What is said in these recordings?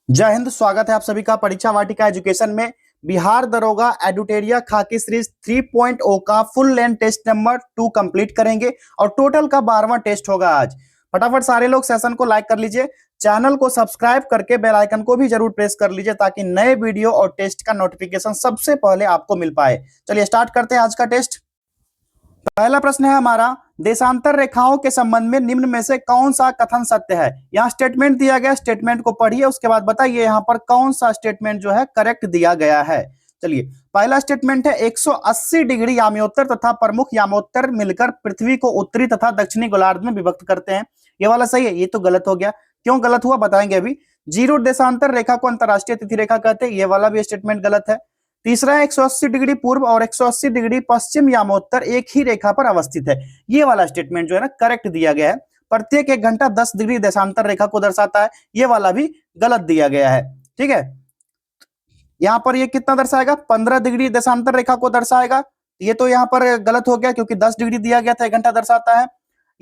जय हिंद। स्वागत है आप सभी का परीक्षा वाटिका एजुकेशन में। बिहार दरोगा एडुटेरिया खाकी सीरीज 3.0 का full length test number 2 complete करेंगे और टोटल का 12वां टेस्ट होगा आज। फटाफट सारे लोग सेशन को लाइक कर लीजिए, चैनल को सब्सक्राइब करके बेल आइकन को भी जरूर प्रेस कर लीजिए ताकि नए वीडियो और टेस्ट का नोटिफिकेशन सबसे पहले आपको मिल पाए। चलिए स्टार्ट करते हैं आज का टेस्ट। पहला प्रश्न है हमारा, देशांतर रेखाओं के संबंध में निम्न में से कौन सा कथन सत्य है। यहाँ स्टेटमेंट दिया गया, स्टेटमेंट को पढ़िए, उसके बाद बताइए यहाँ पर कौन सा स्टेटमेंट जो है करेक्ट दिया गया है। चलिए पहला स्टेटमेंट है 180 डिग्री याम्योत्तर तथा प्रमुख यामोत्तर मिलकर पृथ्वी को उत्तरी तथा दक्षिणी गोलार्ध में विभक्त करते हैं। ये वाला सही है, ये तो गलत हो गया। क्यों गलत हुआ बताएंगे अभी। जीरो देशांतर रेखा को अंतरराष्ट्रीय तिथि रेखा कहते हैं, ये वाला भी स्टेटमेंट गलत है। तीसरा है 180 डिग्री पूर्व और 180 डिग्री पश्चिम यामोत्तर एक ही रेखा पर अवस्थित है, ये वाला स्टेटमेंट जो है ना करेक्ट दिया गया है। प्रत्येक 1 घंटा 10 डिग्री देशांतर रेखा को दर्शाता है, ये वाला भी गलत दिया गया है। ठीक है, यहां पर ये कितना दर्शाएगा, 15 डिग्री देशांतर रेखा को दर्शाएगा। ये तो यहाँ पर गलत हो गया क्योंकि 10 डिग्री दिया गया था, 1 घंटा दर्शाता है।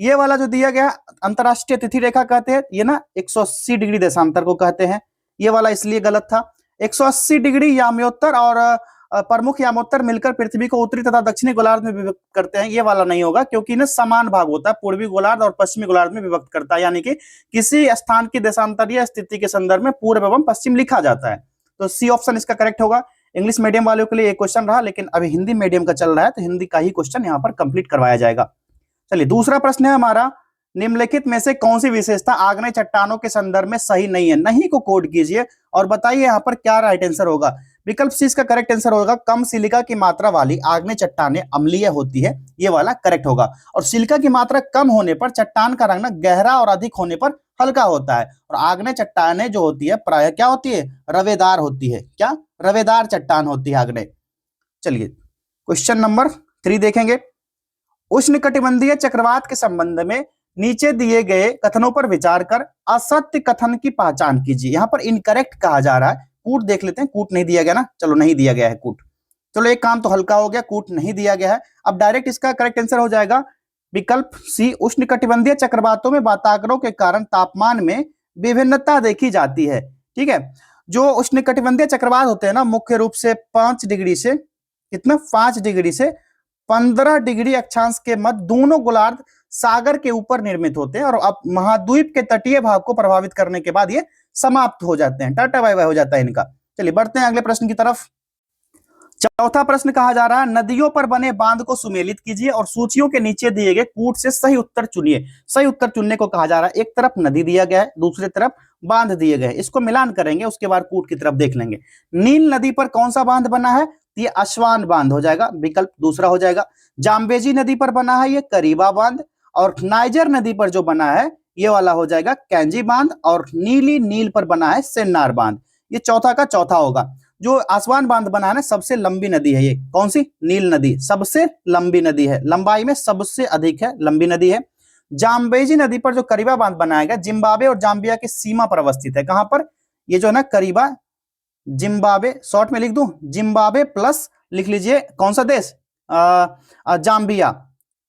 ये वाला जो दिया गया अंतरराष्ट्रीय तिथि रेखा कहते हैं, ये ना 180 डिग्री देशांतर को कहते हैं, ये वाला इसलिए गलत था। 180 डिग्री याम्योत्तर और प्रमुख यामोत्तर मिलकर पृथ्वी को उत्तरी तथा दक्षिणी गोलार्ध में विभक्त करते हैं, ये वाला नहीं होगा क्योंकि ना समान भाग होता है, पूर्वी गोलार्ध और पश्चिमी गोलार्ध में विभक्त करता है, यानी कि किसी स्थान की देशांतरीय स्थिति के संदर्भ में पूर्व एवं पश्चिम लिखा जाता है। तो सी ऑप्शन इसका करेक्ट होगा। इंग्लिश मीडियम वालों के लिए एक क्वेश्चन रहा, लेकिन अभी हिंदी मीडियम का चल रहा है तो हिंदी का ही क्वेश्चन यहाँ पर कंप्लीट करवाया जाएगा। चलिए दूसरा प्रश्न है हमारा, निम्नलिखित में से कौन सी विशेषता आग्नेय चट्टानों के संदर्भ में सही नहीं है। नहीं को कोड कीजिए और बताइए यहाँ पर क्या राइट आंसर होगा। विकल्प सी इसका करेक्ट आंसर होगा, कम सिलिका की मात्रा वाली आग्नेय चट्टानें अम्लीय होती है, ये वाला करेक्ट होगा। और सिलिका की मात्रा कम होने पर चट्टान का रंग ना गहरा और अधिक होने पर हल्का होता है, और आग्नेय चट्टानें जो होती है प्राय क्या होती है, रवेदार होती है। क्या रवेदार चट्टान होती है आग्नेय। चलिए क्वेश्चन नंबर 3 देखेंगे। उष्णकटिबंधीय चक्रवात के संबंध में नीचे दिए गए कथनों पर विचार कर असत्य कथन की पहचान कीजिए। यहां पर इनकरेक्ट कहा जा रहा है, कूट देख लेते हैं, कूट नहीं दिया गया ना, चलो नहीं दिया गया है कूट। चलो एक काम तो हल्का हो गया, कूट नहीं दिया गया है। अब डायरेक्ट इसका करेक्ट आंसर हो जाएगा विकल्प सी, उष्णकटिबंधीय चक्रवातों में वातावरणों के कारण तापमान में विभिन्नता देखी जाती है। ठीक है, जो उष्णकटिबंधीय चक्रवात होते हैं ना, मुख्य रूप से 5 डिग्री से कितना 5 डिग्री से 15 डिग्री अक्षांश के मध्य दोनों गोलार्ध सागर के ऊपर निर्मित होते हैं और अब महाद्वीप के तटीय भाग को प्रभावित करने के बाद ये समाप्त हो जाते हैं, टाटा बाय बाय हो जाता है इनका। चलिए बढ़ते हैं अगले प्रश्न की तरफ। चौथा प्रश्न कहा जा रहा है, नदियों पर बने बांध को सुमेलित कीजिए और सूचियों के नीचे दिए गए कूट से सही उत्तर चुनिए। सही उत्तर चुनने को कहा जा रहा है, एक तरफ नदी दिया गया है, दूसरी तरफ बांध दिए गए, इसको मिलान करेंगे, उसके बाद कूट की तरफ देख लेंगे। नील नदी पर कौन सा बांध बना है, ये अश्वान बांध हो जाएगा, विकल्प दूसरा हो जाएगा। जाम्बेजी नदी पर बना है ये करीबा बांध, और नाइजर नदी पर जो बना है ये वाला हो जाएगा कैंजी बांध, और नीली नील पर बना है सेन्नार बांध, ये चौथा का चौथा होगा। जो आसवान बांध बना है ना, सबसे लंबी नदी है ये, कौन सी, नील नदी सबसे लंबी नदी है, लंबाई में सबसे अधिक है, लंबी नदी है। जाम्बेजी नदी पर जो करीबा बांध बनाया गया जिम्बाब्वे और जाम्बिया की सीमा पर अवस्थित है, कहां पर, ये जो है ना करीबा जिम्बाब्वे, शॉर्ट में लिख दूं जिम्बाब्वे प्लस लिख लीजिए कौन सा देश, जाम्बिया,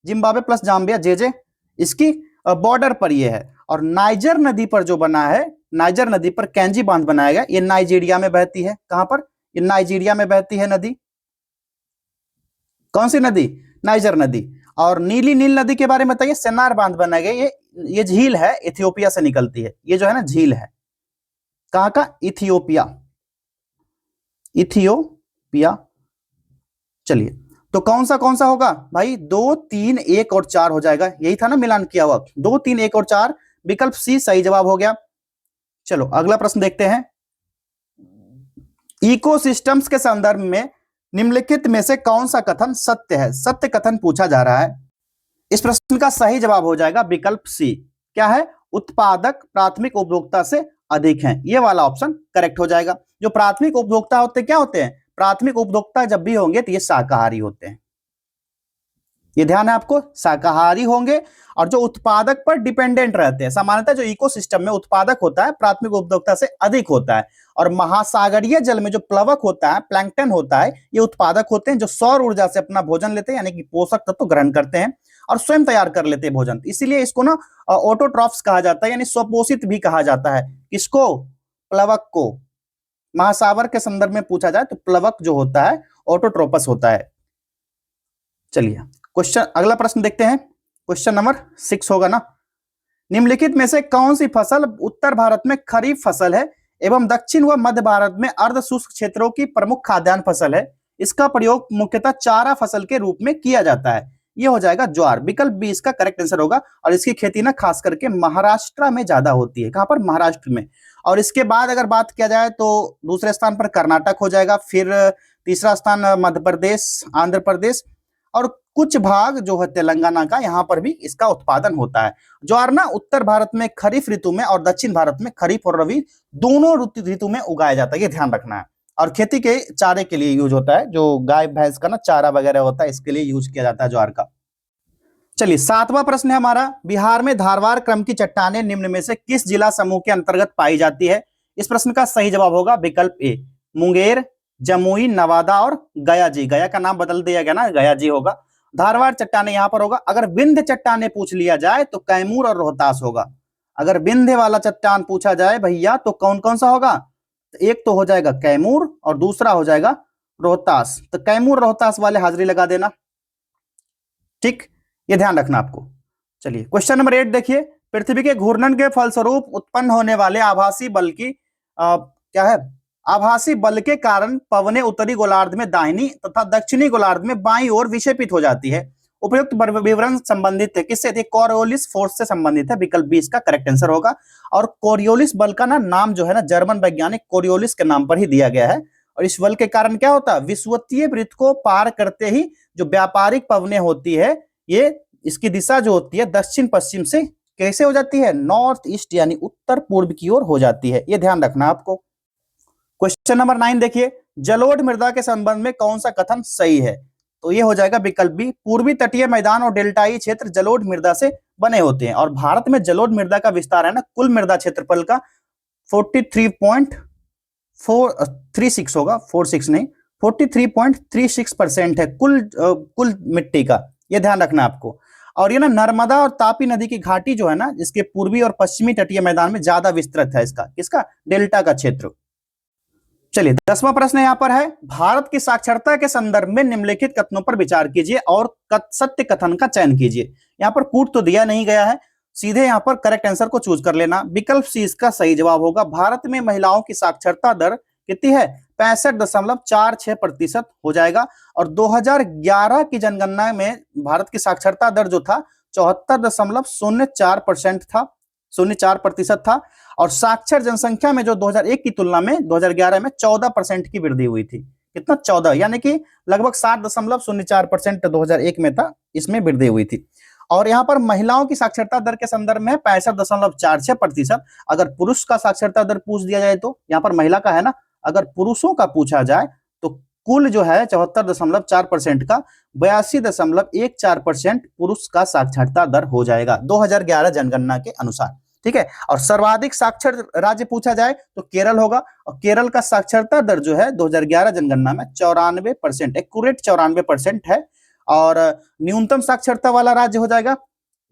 जिम्बाब्वे प्लस जाम्बिया जे इसकी बॉर्डर पर ये है। और नाइजर नदी पर जो बना है, नाइजर नदी पर कैंजी बांध बनाया गया, ये नाइजीरिया में बहती है, कहां पर, ये नाइजीरिया में बहती है नदी, कौन सी नदी, नाइजर नदी। और नीली नील नदी के बारे में बताइए, सेन्नार बांध बनाया गया, ये झील है, इथियोपिया से निकलती है, ये जो है ना झील है, कहां का, इथियोपिया, इथियोपिया। चलिए तो कौन सा होगा भाई, 2, 3, 1 और 4 हो जाएगा, यही था ना मिलान किया हुआ, 2, 3, 1 और 4, विकल्प सी सही जवाब हो गया। चलो अगला प्रश्न देखते हैं। इकोसिस्टम्स के संदर्भ में निम्नलिखित में से कौन सा कथन सत्य है, सत्य कथन पूछा जा रहा है। इस प्रश्न का सही जवाब हो जाएगा विकल्प सी, क्या है, उत्पादक प्राथमिक उपभोक्ता से अधिक हैं, ये वाला ऑप्शन करेक्ट हो जाएगा। जो प्राथमिक उपभोक्ता होते क्या होते हैं, प्राथमिक उपभोक्ता जब भी होंगे तो ये शाकाहारी होते हैं, ये ध्यान है आपको, शाकाहारी होंगे और जो उत्पादक पर डिपेंडेंट रहते हैं। सामान्यतः जो इकोसिस्टम में उत्पादक होता है प्राथमिक उपभोक्ता से अधिक होता है, और महासागरीय जल में जो प्लवक होता है, प्लैंकटन होता है, ये उत्पादक होते हैं जो सौर ऊर्जा से अपना भोजन लेते हैं, यानी कि पोषक तत्व ग्रहण करते हैं और स्वयं तैयार कर लेते हैं भोजन। इसीलिए इसको ना ऑटोट्रॉफ्स कहा जाता है, यानी स्वपोषित भी कहा जाता है। किसको, प्लवक को, महासावर के संदर्भ में पूछा जाए तो प्लवक जो होता है ऑटोट्रोपस होता है। चलिए क्वेश्चन, अगला प्रश्न देखते हैं। क्वेश्चन नंबर 6 होगा ना। निम्नलिखित में से कौन सी फसल उत्तर भारत में खरीफ फसल है एवं दक्षिण व मध्य भारत में अर्ध शुष्क क्षेत्रों की प्रमुख खाद्यान्न फसल है? इसका प्रयोग मुख्यतः चारा फसल के रूप में किया जाता है। यह हो जाएगा ज्वार। विकल्प बी इसका करेक्ट आंसर होगा। और इसकी खेती ना खास करके महाराष्ट्र में ज्यादा होती है। कहां पर? महाराष्ट्र में। और इसके बाद अगर बात किया जाए तो दूसरे स्थान पर कर्नाटक हो जाएगा, फिर तीसरा स्थान मध्य प्रदेश, आंध्र प्रदेश और कुछ भाग जो है तेलंगाना का, यहां पर भी इसका उत्पादन होता है। ज्वार ना उत्तर भारत में खरीफ ऋतु में और दक्षिण भारत में खरीफ और रबी दोनों ऋतु में उगाया जाता है, ये ध्यान रखना है। और खेती के चारे के लिए यूज होता है, जो गाय भैंस का ना चारा वगैरह होता है, इसके लिए यूज किया जाता है ज्वार का। चलिए 7वां प्रश्न है हमारा। बिहार में धारवाड़ क्रम की चट्टानें निम्न में से किस जिला समूह के अंतर्गत पाई जाती है? इस प्रश्न का सही जवाब होगा विकल्प ए, मुंगेर, जमुई, नवादा और गया जी। गया का नाम बदल दिया गया ना, गया जी होगा। धारवाड़ चट्टाने यहां पर होगा। अगर विंध्य चट्टाने पूछ लिया जाए तो कैमूर और रोहतास होगा। अगर विंध्य वाला चट्टान पूछा जाए भैया तो कौन कौन सा होगा? एक तो हो जाएगा कैमूर और दूसरा हो जाएगा रोहतास। तो कैमूर रोहतास वाले हाजिरी लगा देना, ठीक, ये ध्यान रखना आपको। चलिए क्वेश्चन नंबर 8 देखिए। पृथ्वी के घूर्णन के फलस्वरूप उत्पन्न होने वाले आभासी बल की क्या है? आभासी बल के कारण पवनें उत्तरी गोलार्ध में दाहिनी तथा दक्षिणी गोलार्ध में बाईं ओर विक्षेपित हो जाती है। उपयुक्त विवरण संबंधित है किससे? कोरियोलिस फोर्स से संबंधित है। विकल्प बी इसका करेक्ट आंसर होगा। और कोरियोलिस बल का नाम जो है ना जर्मन वैज्ञानिक कोरियोलिस के नाम पर ही दिया गया है। और इस बल के कारण क्या होता है? विषुवतीय वृत्त को पार करते ही जो व्यापारिक पवनें होती है, ये इसकी दिशा जो होती है दक्षिण पश्चिम से कैसे हो जाती है? नॉर्थ ईस्ट यानी उत्तर पूर्व की ओर हो जाती है, ये ध्यान रखना आपको। क्वेश्चन नंबर 9 देखिए। जलोढ़ मृदा के संबंध में कौन सा कथन सही है? तो ये हो जाएगा विकल्प बी, पूर्वी तटीय मैदान और डेल्टाई क्षेत्र जलोढ़ मृदा से बने होते हैं। और भारत में जलोढ़ मृदा का विस्तार है ना कुल मृदा क्षेत्रफल का 43.436 होगा, 46 नहीं, 43.36% है कुल मिट्टी का, ये ध्यान रखना आपको। और ये ना नर्मदा और तापी नदी की घाटी जो है ना, इसके पूर्वी और पश्चिमी तटीय मैदान में ज्यादा विस्तृत है इसका डेल्टा का क्षेत्र। चलिए 10वां प्रश्न यहां पर है। भारत की साक्षरता के संदर्भ में निम्नलिखित कथनों पर विचार कीजिए और सत्य कथन का चयन कीजिए। यहां पर कूट तो दिया नहीं गया है, सीधे यहां पर करेक्ट आंसर को चूज कर लेना। विकल्प सी इसका सही जवाब होगा। भारत में महिलाओं की साक्षरता दर कितनी है? 65.46% हो जाएगा। और 2011 की जनगणना में भारत की साक्षरता दर जो था 74.04% था, 04% था। और साक्षर जनसंख्या में जो 2001 की तुलना में 2011 में 14% की वृद्धि हुई थी। कितना? 14, यानी कि लगभग 60.04% 2001 में था, इसमें वृद्धि हुई थी। और यहाँ पर महिलाओं की साक्षरता दर के संदर्भ में 65.46%। अगर पुरुष का साक्षरता दर पूछ दिया जाए तो यहाँ पर महिला का है ना, अगर पुरुषों का पूछा जाए तो कुल जो है 74.4% का 82.14% पुरुष का साक्षरता दर हो जाएगा 2011 जनगणना के अनुसार, ठीक है। और सर्वाधिक साक्षर राज्य पूछा जाए तो केरल होगा। और केरल का साक्षरता दर जो है 2011 जनगणना में 94%, एक्यूरेट 94% है। और न्यूनतम साक्षरता वाला राज्य हो जाएगा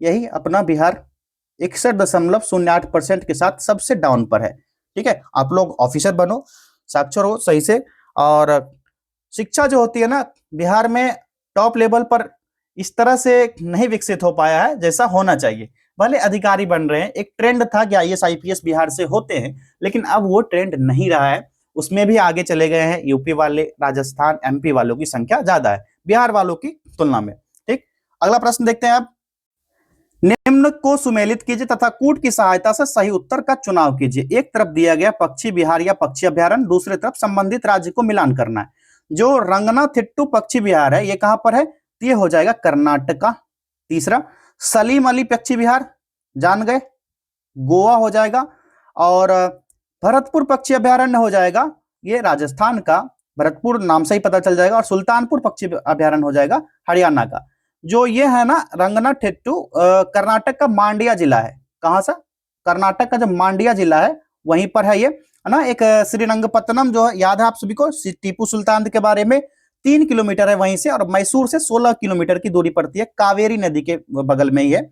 यही अपना बिहार, 61.08% के साथ सबसे डाउन पर है, ठीक है। आप लोग ऑफिसर बनो, साक्षर हो सही से। और शिक्षा जो होती है ना बिहार में टॉप लेवल पर इस तरह से नहीं विकसित हो पाया है जैसा होना चाहिए। भले अधिकारी बन रहे हैं, एक ट्रेंड था कि IAS IPS बिहार से होते हैं, लेकिन अब वो ट्रेंड नहीं रहा है, उसमें भी आगे चले गए हैं। यूपी वाले, राजस्थान, MP वालों की संख्या ज्यादा है बिहार वालों की तुलना में, ठीक। अगला प्रश्न देखते हैं आप। निम्न को सुमेलित कीजिए तथा कूट की सहायता से सही उत्तर का चुनाव कीजिए। एक तरफ दिया गया पक्षी विहार या पक्षी अभ्यारण्य, दूसरी तरफ संबंधित राज्य को मिलान करना है। जो रंगनाथिट्टू पक्षी विहार है ये कहां पर है? ये हो जाएगा कर्नाटका। तीसरा सलीम अली पक्षी विहार, जान गए, गोवा हो जाएगा। और भरतपुर पक्षी अभ्यारण्य हो जाएगा ये राजस्थान का, भरतपुर नाम से ही पता चल जाएगा। और सुल्तानपुर पक्षी अभ्यारण्य हो जाएगा हरियाणा का। जो ये है ना रंगनाथिट्टू कर्नाटक का मांड्या जिला है। कहां सा? कर्नाटक का जो मांड्या जिला है वहीं पर है ये, है ना। एक श्रीरंगपत्तनम जो है, याद है आप सभी को टीपू सुल्तान के बारे में, 3 किलोमीटर है वहीं से। और मैसूर से 16 किलोमीटर की दूरी पड़ती है, कावेरी नदी के बगल में ही है।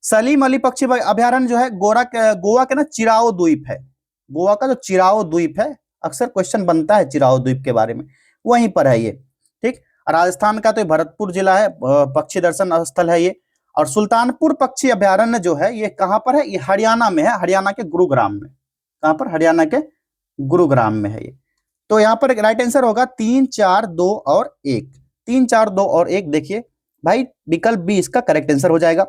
सलीम अली पक्षी अभ्यारण्य जो है गोवा के ना चिराओ द्वीप है, गोवा का जो चिराओ द्वीप है, अक्सर क्वेश्चन बनता है चिराओ द्वीप के बारे में, वहीं पर है ये। ठीक, राजस्थान का तो भरतपुर जिला है, पक्षी दर्शन स्थल है ये। और सुल्तानपुर पक्षी अभयारण्य जो है ये कहां पर है, ये हरियाणा में है, हरियाणा के गुरुग्राम में। कहां पर, हरियाणा के गुरुग्राम में है ये। तो यहाँ पर राइट आंसर होगा 3, 4, 2 और 1। 3, 4, 2 और 1 देखिए भाई, विकल्प बी इसका करेक्ट आंसर हो जाएगा।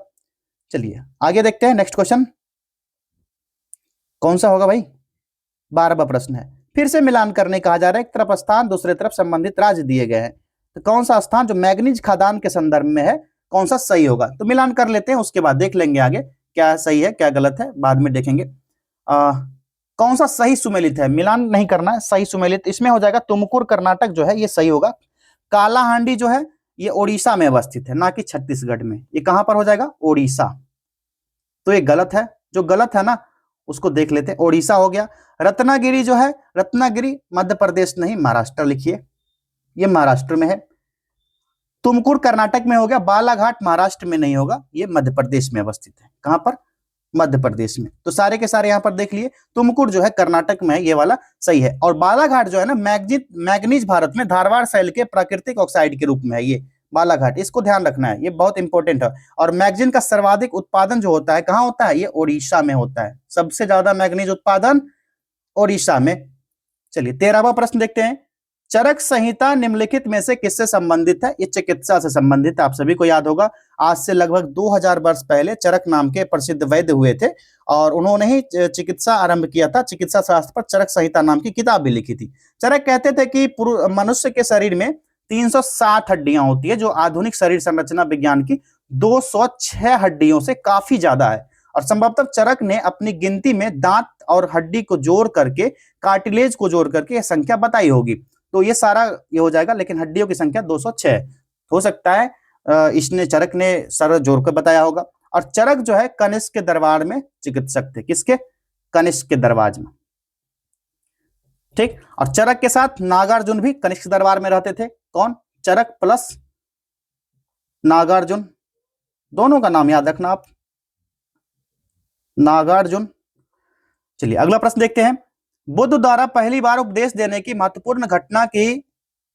चलिए आगे देखते हैं नेक्स्ट क्वेश्चन कौन सा होगा भाई। 12वां प्रश्न है, फिर से मिलान करने कहा जा रहा है, एक तरफ स्थान दूसरे तरफ संबंधित राज्य दिए गए हैं, तो कौन सा स्थान जो मैग्नीज खदान के संदर्भ में है, कौन सा सही होगा। तो मिलान कर लेते हैं, उसके बाद देख लेंगे आगे क्या सही है क्या गलत है, बाद में देखेंगे। कौन सा सही सुमेलित है, मिलान नहीं करना है, सही सुमेलित इसमें हो जाएगा तुमकुर कर्नाटक जो है ये सही होगा। कालाहांडी जो है ये ओडिशा में अवस्थित है, ना कि छत्तीसगढ़ में। ये कहां पर हो जाएगा, ओडिशा। तो ये गलत है, जो गलत है ना उसको देख लेते हैं। ओडिशा हो गया। रत्नागिरी जो है, रत्नागिरी मध्य प्रदेश नहीं महाराष्ट्र लिखिए, ये महाराष्ट्र में है। तुमकुर कर्नाटक में हो गया। बालाघाट महाराष्ट्र में नहीं होगा, ये मध्य प्रदेश में अवस्थित है। कहां पर, मध्य प्रदेश में। तो सारे के सारे यहां पर देख लिए। तुमकुर जो है कर्नाटक में है, ये वाला सही है। और बालाघाट जो है ना मैग्नीज भारत में धारवाड़ शैल के प्राकृतिक ऑक्साइड के रूप में है ये बालाघाट, इसको ध्यान रखना है, ये बहुत इंपॉर्टेंट है। और मैग्नीज का सर्वाधिक उत्पादन जो होता है कहां होता है, ये ओडिशा में होता है। सबसे ज्यादा मैग्नीज उत्पादन ओडिशा में। चलिए 13वां प्रश्न देखते हैं, चरक संहिता निम्नलिखित में से किससे संबंधित है। ये चिकित्सा से संबंधित है, आप सभी को याद होगा। आज से लगभग 2000 वर्ष पहले चरक नाम के प्रसिद्ध वैद्य हुए थे और उन्होंने ही चिकित्सा आरंभ किया था। चिकित्सा शास्त्र पर चरक संहिता नाम की किताब भी लिखी थी। चरक कहते थे कि मनुष्य के शरीर में 360 हड्डियां होती है, जो आधुनिक शरीर संरचना विज्ञान की 206 हड्डियों से काफी ज्यादा है। और संभवतः चरक ने अपनी गिनती में दांत और हड्डी को जोड़ करके, कार्टिलेज को जोड़ करके यह संख्या बताई होगी। तो ये सारा ये हो जाएगा, लेकिन हड्डियों की संख्या 206 हो सकता है इसने चरक ने सारा जोड़ कर बताया होगा। और चरक जो है कनिष्क के दरबार में चिकित्सक थे। किसके, कनिष्क के दरबार में। ठीक, और चरक के साथ नागार्जुन भी कनिष्क दरबार में रहते थे। कौन, चरक प्लस नागार्जुन, दोनों का नाम याद रखना आप, नागार्जुन। चलिए अगला प्रश्न देखते हैं, बुद्ध द्वारा पहली बार उपदेश देने की महत्वपूर्ण घटना की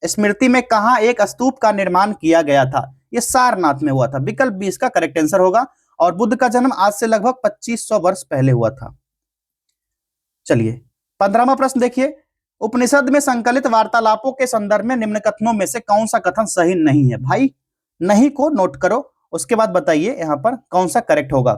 स्मृति में कहां एक स्तूप का निर्माण किया गया था। यह सारनाथ में हुआ था। विकल्प बी इसका करेक्ट आंसर होगा। और बुद्ध का जन्म आज से लगभग 2500 वर्ष पहले हुआ था। चलिए 15वां प्रश्न देखिए, उपनिषद में संकलित वार्तालापों के संदर्भ में निम्न कथनों में से कौन सा कथन सही नहीं है। भाई नहीं को नोट करो, उसके बाद बताइए यहां पर कौन सा करेक्ट होगा।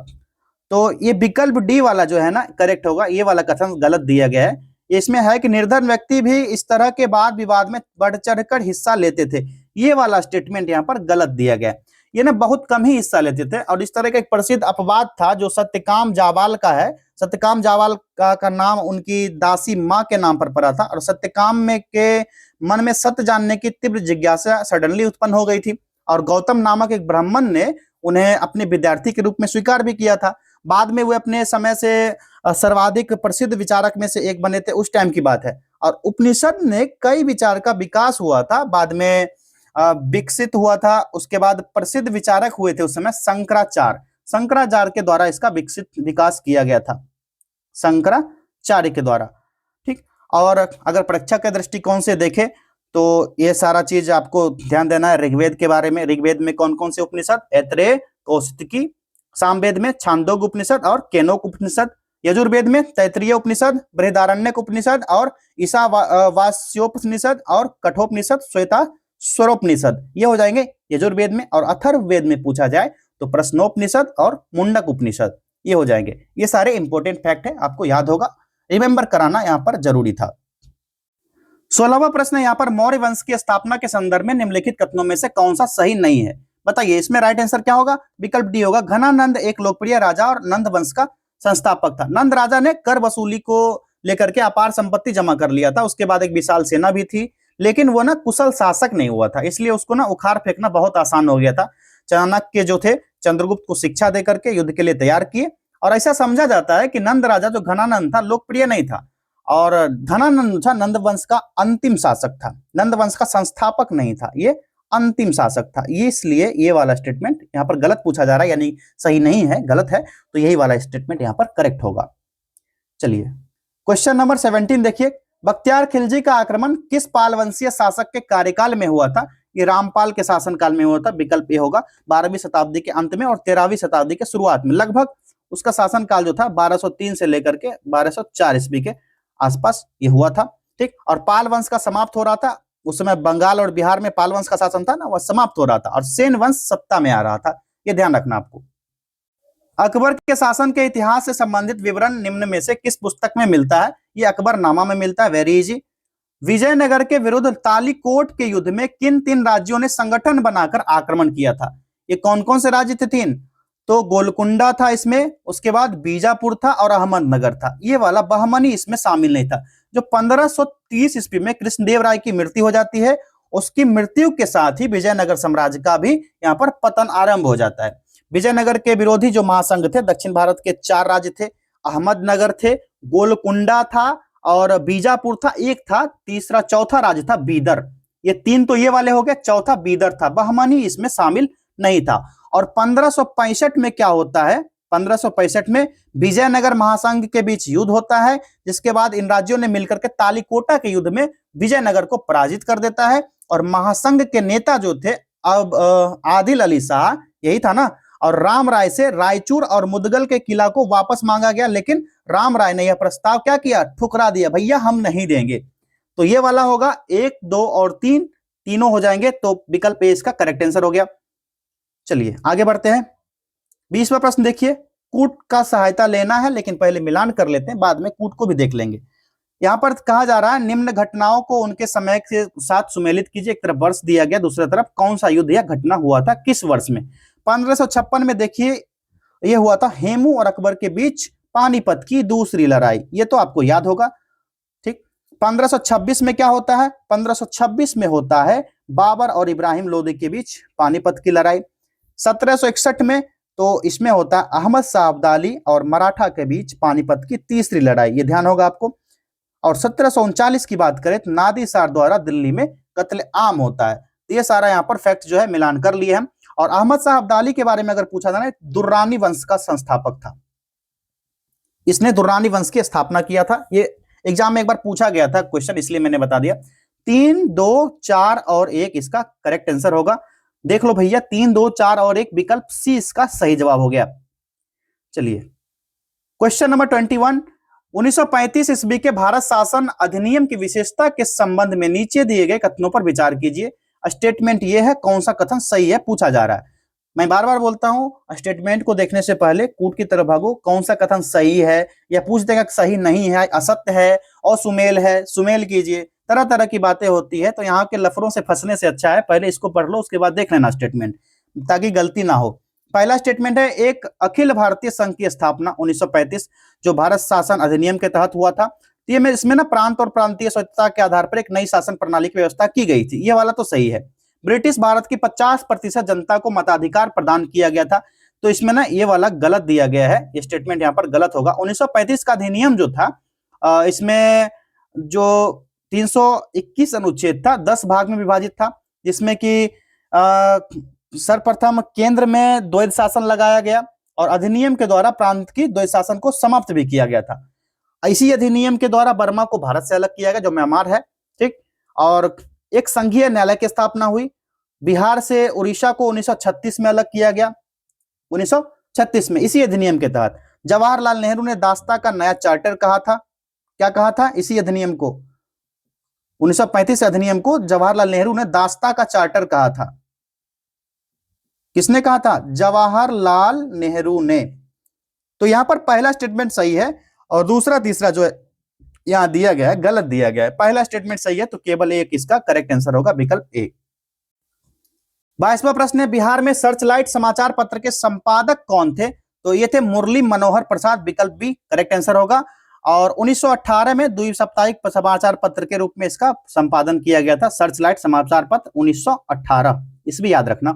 तो ये विकल्प डी वाला जो है ना करेक्ट होगा, ये वाला कथन गलत दिया गया है। इसमें है कि निर्धन व्यक्ति भी इस तरह के वाद विवाद में बढ़ चढ़कर हिस्सा लेते थे। ये वाला स्टेटमेंट यहाँ पर गलत दिया गया। ये ना बहुत कम ही हिस्सा लेते थे। और इस तरह का एक प्रसिद्ध अपवाद था जो सत्यकाम जावाल का है। सत्यकाम जावाल का नाम उनकी दासी माँ के नाम पर पड़ा था। और सत्यकाम में के मन में सत्य जानने की तीव्र जिज्ञासा सडनली उत्पन्न हो गई थी। और गौतम नामक एक ब्राह्मण ने उन्हें अपने विद्यार्थी के रूप में स्वीकार भी किया था। बाद में वे अपने समय से सर्वाधिक प्रसिद्ध विचारक में से एक बने थे, उस टाइम की बात है। और उपनिषद ने कई विचार का विकास हुआ था, बाद में विकसित हुआ था। उसके बाद प्रसिद्ध विचारक हुए थे उस समय शंकराचार्य के द्वारा इसका विकास किया गया था, शंकराचार्य के द्वारा। ठीक, और अगर परीक्षा के दृष्टिकोण से देखें तो ये सारा चीज आपको ध्यान देना है। ऋग्वेद के बारे में, ऋग्वेद में कौन कौन से उपनिषद, ऐत्रेय, कौशिकी, सामवेद में छांदोग्य उपनिषद और केनोक उपनिषद, यजुर्वेद में तैत्तिरीय उपनिषद, बृहदारण्यक उपनिषद और ईशावास्योपनिषद और कठोपनिषद, श्वेताश्वरोपनिषद, ये हो जाएंगे यजुर्वेद में। और अथर्ववेद में पूछा जाए तो प्रश्नोपनिषद और मुंडक उपनिषद, ये हो जाएंगे। ये सारे इंपॉर्टेंट फैक्ट है, आपको याद होगा, रिमेंबर कराना यहाँ पर जरूरी था। 16वां प्रश्न यहाँ पर, मौर्य वंश की स्थापना के संदर्भ में निम्नलिखित कथनों में से कौन सा सही नहीं है। बताइए इसमें राइट आंसर क्या होगा। विकल्प डी होगा। घनानंद एक लोकप्रिय राजा और नंद वंश का संस्थापक था। नंद राजा ने कर वसूली को लेकर के अपार संपत्ति जमा कर लिया था। उसके बाद एक विशाल सेना भी थी, लेकिन वो ना कुशल शासक नहीं हुआ था, इसलिए उसको ना उखाड़ फेंकना बहुत आसान हो गया था। चाणक्य जो थे चंद्रगुप्त को शिक्षा देकर के युद्ध के लिए तैयार किए। और ऐसा समझा जाता है कि नंद राजा जो घनानंद था लोकप्रिय नहीं था, और धनानंद था नंद वंश का अंतिम शासक था, नंद वंश का संस्थापक नहीं था, ये अंतिम शासक था। ये इसलिए ये वाला स्टेटमेंट यहाँ पर गलत पूछा जा रहा है, यानी सही नहीं है, गलत है। तो यही वाला स्टेटमेंट यहाँ पर करेक्ट होगा। चलिए क्वेश्चन नंबर 17 देखिए, बख्तियार खिलजी का आक्रमण किस पाल वंशीय शासक के कार्यकाल में हुआ था? ये रामपाल के शासनकाल में हुआ था। विकल्प ए होगा 12वीं शताब्दी के अंत में और 13वीं शताब्दी के शुरुआत में। लगभग उसका शासनकाल जो था 1203 से लेकर के 1204 ईस्वी के आसपास ये हुआ था। ठीक, और पाल वंश का समाप्त हो रहा था उस समय। बंगाल और बिहार में पाल वंश का शासन था ना, वह समाप्त हो रहा था और सेन वंश सत्ता में आ रहा था। ये ध्यान रखना आपको। अकबर के शासन के इतिहास से संबंधित विवरण निम्न में से किस पुस्तक में मिलता है? ये अकबरनामा में मिलता है। Very easy. विजयनगर के विरुद्ध तालीकोट के युद्ध में किन 3 राज्यों ने संगठन बनाकर आक्रमण किया था? ये कौन कौन से राज्य थे 3? तो गोलकुंडा था इसमें, उसके बाद बीजापुर था और अहमदनगर था। ये वाला बहमनी इसमें शामिल नहीं था। जो 1530 ईस्वी में कृष्णदेव राय की मृत्यु हो जाती है, उसकी मृत्यु के साथ ही विजयनगर साम्राज्य का भी यहाँ पर पतन आरंभ हो जाता है। विजयनगर के विरोधी जो महासंघ थे, दक्षिण भारत के 4 राज्य थे। अहमदनगर थे, गोलकुंडा था और बीजापुर था, एक था तीसरा चौथा राज्य था बीदर। ये 3 तो ये वाले हो गए, चौथा बीदर था। बहमनी इसमें शामिल नहीं था। और 1565 में क्या होता है? 1565 में विजयनगर महासंघ के बीच युद्ध होता है, जिसके बाद इन राज्यों ने मिलकर के तालीकोटा के युद्ध में विजयनगर को पराजित कर देता है। और महासंघ के नेता जो थे अब आदिल अली शाह, यही था ना, और राम राय से रायचूर और मुदगल के किला को वापस मांगा गया, लेकिन राम राय ने यह प्रस्ताव क्या किया? ठुकरा दिया। भैया हम नहीं देंगे। तो ये वाला होगा 1, 2 और 3, तीनों हो जाएंगे। तो विकल्प ए इसका करेक्ट आंसर हो गया। चलिए आगे बढ़ते हैं। 20वां प्रश्न देखिए, कूट का सहायता लेना है, लेकिन पहले मिलान कर लेते हैं, बाद में कूट को भी देख लेंगे। यहां पर कहा जा रहा है निम्न घटनाओं को उनके समय के साथ सुमेलित कीजिए। एक तरफ वर्ष दिया गया, दूसरी तरफ कौन सा युद्ध या घटना हुआ था, किस वर्ष में। 1556 में देखिए ये हुआ था हेमू और अकबर के बीच पानीपत की दूसरी लड़ाई। ये तो आपको याद होगा। ठीक, 1526 में क्या होता है? 1526 में होता है बाबर और इब्राहिम लोदी के बीच पानीपत की लड़ाई। 1761 में तो इसमें होता है अहमद शाह अब्दाली और मराठा के बीच पानीपत की तीसरी लड़ाई। ये ध्यान होगा आपको। और 1739 की बात करें तो नादिर शाह द्वारा दिल्ली में कत्ले आम होता है। ये सारा यहाँ पर फैक्ट जो है मिलान कर लिए हम। और अहमद शाह अब्दाली के बारे में अगर पूछा जाए, दुर्रानी वंश का संस्थापक था। इसने दुर्रानी वंश की स्थापना किया था। ये एग्जाम में एक बार पूछा गया था क्वेश्चन, इसलिए मैंने बता दिया। 3, 2, 4 और 1 इसका करेक्ट आंसर होगा। देख लो भैया, 3, 2, 4 और 1, विकल्प सी इसका सही जवाब हो गया। चलिए क्वेश्चन नंबर 21, 1935 ईस्वी के भारत शासन अधिनियम की विशेषता के संबंध में नीचे दिए गए कथनों पर विचार कीजिए। स्टेटमेंट ये है, कौन सा कथन सही है पूछा जा रहा है। मैं बार बार बोलता हूं, स्टेटमेंट को देखने से पहले कूट की तरफ भागो। कौन सा कथन सही है, या पूछ देगा सही नहीं है, असत्य है, असुमेल है, सुमेल कीजिए। तरह तरह की बातें होती है, तो यहाँ के लफड़ों से फंसने से अच्छा है पहले इसको पढ़ लो, उसके बाद देख लेना स्टेटमेंट, ताकि गलती ना हो। पहला स्टेटमेंट है, एक अखिल भारतीय संघ की स्थापना 1935 जो भारत शासन अधिनियम के तहत हुआ था। ये में इसमें ना प्रांत और प्रांतीय स्वतंत्रता के आधार पर एक नई शासन प्रणाली की व्यवस्था की गई थी। ये वाला तो सही है। ब्रिटिश भारत की 50% जनता को मताधिकार प्रदान किया गया था। तो इसमें ना ये वाला गलत दिया गया है, ये स्टेटमेंट यहाँ पर गलत होगा। 1935 का अधिनियम जो था, इसमें जो 321 अनुच्छेद था, 10 भाग में विभाजित था, जिसमें कि सर्वप्रथम केंद्र में द्वैध शासन लगाया गया और अधिनियम के द्वारा प्रांत की द्वैध शासन को समाप्त भी किया गया था। इसी अधिनियम के द्वारा बर्मा को भारत से अलग किया गया, जो म्यांमार है। ठीक, और एक संघीय न्यायालय की स्थापना हुई। बिहार से उड़ीसा को 1936 में अलग किया गया। 1936 में इसी अधिनियम के तहत जवाहरलाल नेहरू ने दास्ता का नया चार्टर कहा था। क्या कहा था? इसी अधिनियम को, 1935 अधिनियम को जवाहरलाल नेहरू ने दास्ता का चार्टर कहा था। किसने कहा था? जवाहरलाल नेहरू ने। तो यहां पर पहला स्टेटमेंट सही है और दूसरा तीसरा जो है यहां दिया गया है गलत दिया गया है। पहला स्टेटमेंट सही है, तो केवल एक इसका करेक्ट आंसर होगा, विकल्प ए। 22वां प्रश्न है, बिहार में सर्चलाइट समाचार पत्र के संपादक कौन थे? तो ये थे मुरली मनोहर प्रसाद, विकल्प बी करेक्ट आंसर होगा। और 1918 में द्वीप साप्ताहिक समाचार पत्र के रूप में इसका संपादन किया गया था। सर्चलाइट समाचार पत्र 1918, इस भी याद रखना।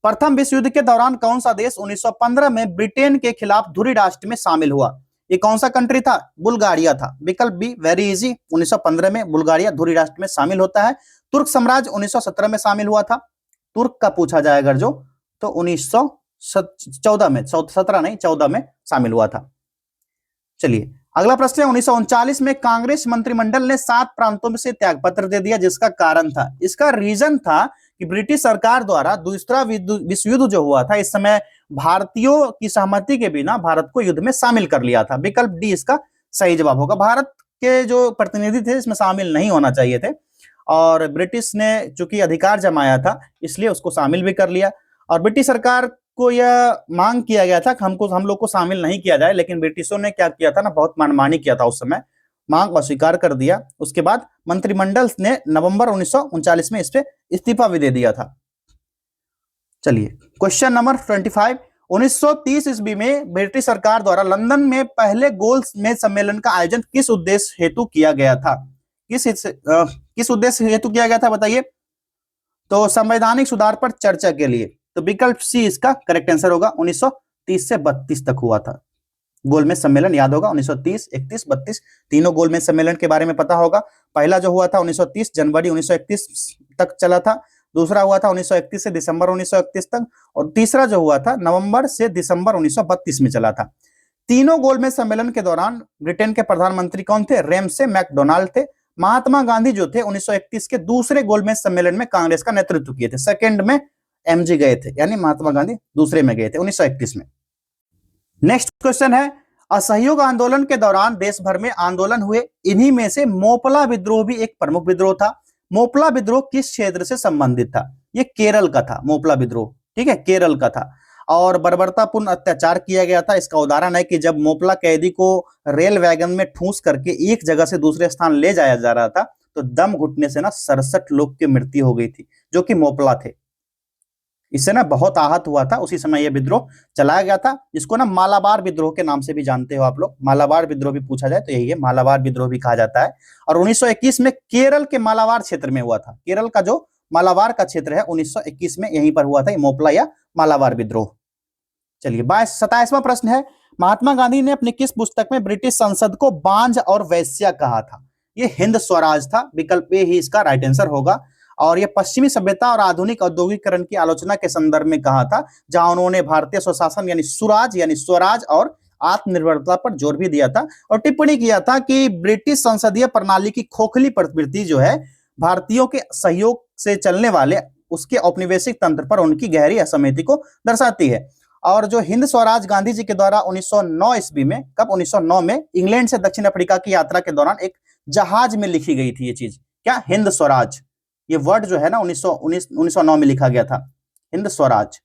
प्रथम विश्व युद्ध के दौरान कौन सा देश 1915 में ब्रिटेन के खिलाफ धुरी राष्ट्र में शामिल हुआ? ये कौन सा कंट्री था? बुल्गारिया था, विकल्प बी वेरी इजी। 1915 में बुल्गारिया धुरी राष्ट्र में शामिल होता है। तुर्क साम्राज्य 1917 में शामिल हुआ था। तुर्क का पूछा जाए अगर जो, तो 1914 में, 17 नहीं 14 में शामिल हुआ था। चलिए अगला प्रश्न है 1939 में कांग्रेस मंत्रिमंडल ने 7 प्रांतों में से त्यागपत्र दे दिया, जिसका कारण था, इसका रीजन था कि ब्रिटिश सरकार द्वारा दूसरा विश्व युद्ध जो हुआ था, इस समय भारतीयों की सहमति के बिना भारत को युद्ध में शामिल कर लिया था। विकल्प डी इसका सही जवाब होगा। भारत के जो प्रतिनिधि थे इसमें शामिल नहीं होना चाहिए थे, और ब्रिटिश ने चूंकि अधिकार जमाया था इसलिए उसको शामिल भी कर लिया। और ब्रिटिश सरकार को यह मांग किया गया था कि हम लोग को शामिल नहीं किया जाए, लेकिन ब्रिटिशों ने क्या किया था ना, बहुत मनमानी किया था उस समय, मांग अस्वीकार कर दिया। उसके बाद मंत्रिमंडल ने नवंबर 1939 में इस पे इस्तीफा भी दे दिया था। चलिए क्वेश्चन नंबर 25, 1930 ईस्वी में ब्रिटिश सरकार द्वारा लंदन में पहले गोलमेज सम्मेलन का आयोजन किस उद्देश्य हेतु किया गया था? किस उद्देश्य हेतु किया गया था बताइए? तो संवैधानिक सुधार पर चर्चा के लिए। तो विकल्प सी इसका करेक्ट आंसर होगा। 1930 से 32 तक हुआ था गोलमेज सम्मेलन, याद होगा 1930, 31, 32 तीनों गोलमेज सम्मेलन के बारे में पता होगा। पहला जो हुआ था 1930 जनवरी 1931 तक चला था, दूसरा हुआ था 1931 से दिसंबर 1931 तक, और तीसरा जो हुआ था नवंबर से दिसंबर 1932 में चला था। तीनों गोलमेज सम्मेलन के दौरान ब्रिटेन के प्रधानमंत्री कौन थे? रेमसे मैकडोनाल्ड थे। महात्मा गांधी जो थे 1931 के दूसरे गोलमेज सम्मेलन में कांग्रेस का नेतृत्व किए थे, सेकंड में एमजी गए थे, यानी महात्मा गांधी दूसरे में गए थे 1931 में। नेक्स्ट क्वेश्चन है, असहयोग आंदोलन के दौरान देश भर में आंदोलन हुए, इन्हीं में से मोपला विद्रोह भी एक प्रमुख विद्रोह था। मोपला विद्रोह किस क्षेत्र से संबंधित था? ये केरल का था मोपला विद्रोह, ठीक है, केरल का था, और बर्बरतापूर्ण अत्याचार किया गया था। इसका उदाहरण है कि जब मोपला कैदी को रेल वैगन में ठूंस करके एक जगह से दूसरे स्थान ले जाया जा रहा था, तो दम घुटने से ना 67 लोग की मृत्यु हो गई थी, जो कि मोपला थे। इससे ना बहुत आहत हुआ था, उसी समय यह विद्रोह चलाया गया था, जिसको ना मालाबार विद्रोह के नाम से भी जानते हो आप लोग। मालाबार विद्रोह भी पूछा जाए तो यही है, मालाबार विद्रोह भी कहा जाता है। और 1921 में केरल के मालाबार क्षेत्र में हुआ था। केरल का जो मालाबार का क्षेत्र है 1921 में यहीं पर हुआ था मोपला या मालाबार विद्रोह। चलिए 27वां प्रश्न है, महात्मा गांधी ने अपनी किस पुस्तक में ब्रिटिश संसद को बांझ और वैश्या कहा था? ये हिंद स्वराज था, विकल्प ए ही इसका राइट आंसर होगा। और यह पश्चिमी सभ्यता और आधुनिक औद्योगिकरण की आलोचना के संदर्भ में कहा था, जहां उन्होंने भारतीय स्वशासन यानी स्वराज और आत्मनिर्भरता पर जोर भी दिया था, और टिप्पणी किया था कि ब्रिटिश संसदीय प्रणाली की खोखली प्रवृत्ति जो है भारतीयों के सहयोग से चलने वाले उसके औपनिवेशिक तंत्र पर उनकी गहरी असहमति को दर्शाती है। और जो हिंद स्वराज गांधी जी के द्वारा 1909 ईस्वी में, कब 1909 में इंग्लैंड से दक्षिण अफ्रीका की यात्रा के दौरान एक जहाज में लिखी गई थी ये चीज, क्या? हिंद स्वराज, ये वर्ड जो है ना 1909 में लिखा गया था, हिंद स्वराज।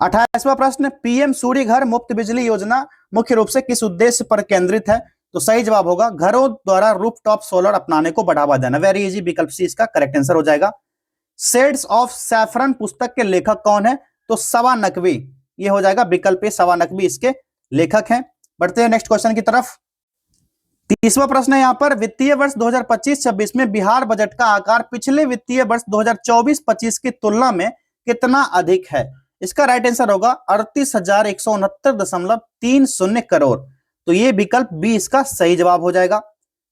28वां प्रश्न, पीएम सूर्य घर मुफ्त बिजली योजना मुख्य रूप से किस उद्देश्य पर केंद्रित है? तो सही जवाब होगा घरों द्वारा रूफटॉप सोलर अपनाने को बढ़ावा देना। वेरी इजी, विकल्प सी इसका करेक्ट आंसर हो जाएगा। शेड्स ऑफ सैफरन पुस्तक के लेखक कौन है? तो सवा नकवी, ये हो जाएगा विकल्प ए, सवा नकवी इसके लेखक हैं। बढ़ते हैं नेक्स्ट क्वेश्चन की तरफ। 30वां प्रश्न है यहाँ पर, वित्तीय वर्ष 2025-26 में बिहार बजट का आकार पिछले वित्तीय वर्ष 2024-25 की तुलना में कितना अधिक है? इसका राइट आंसर होगा 38,169.30 करोड़। तो ये विकल्प बी इसका सही जवाब हो जाएगा।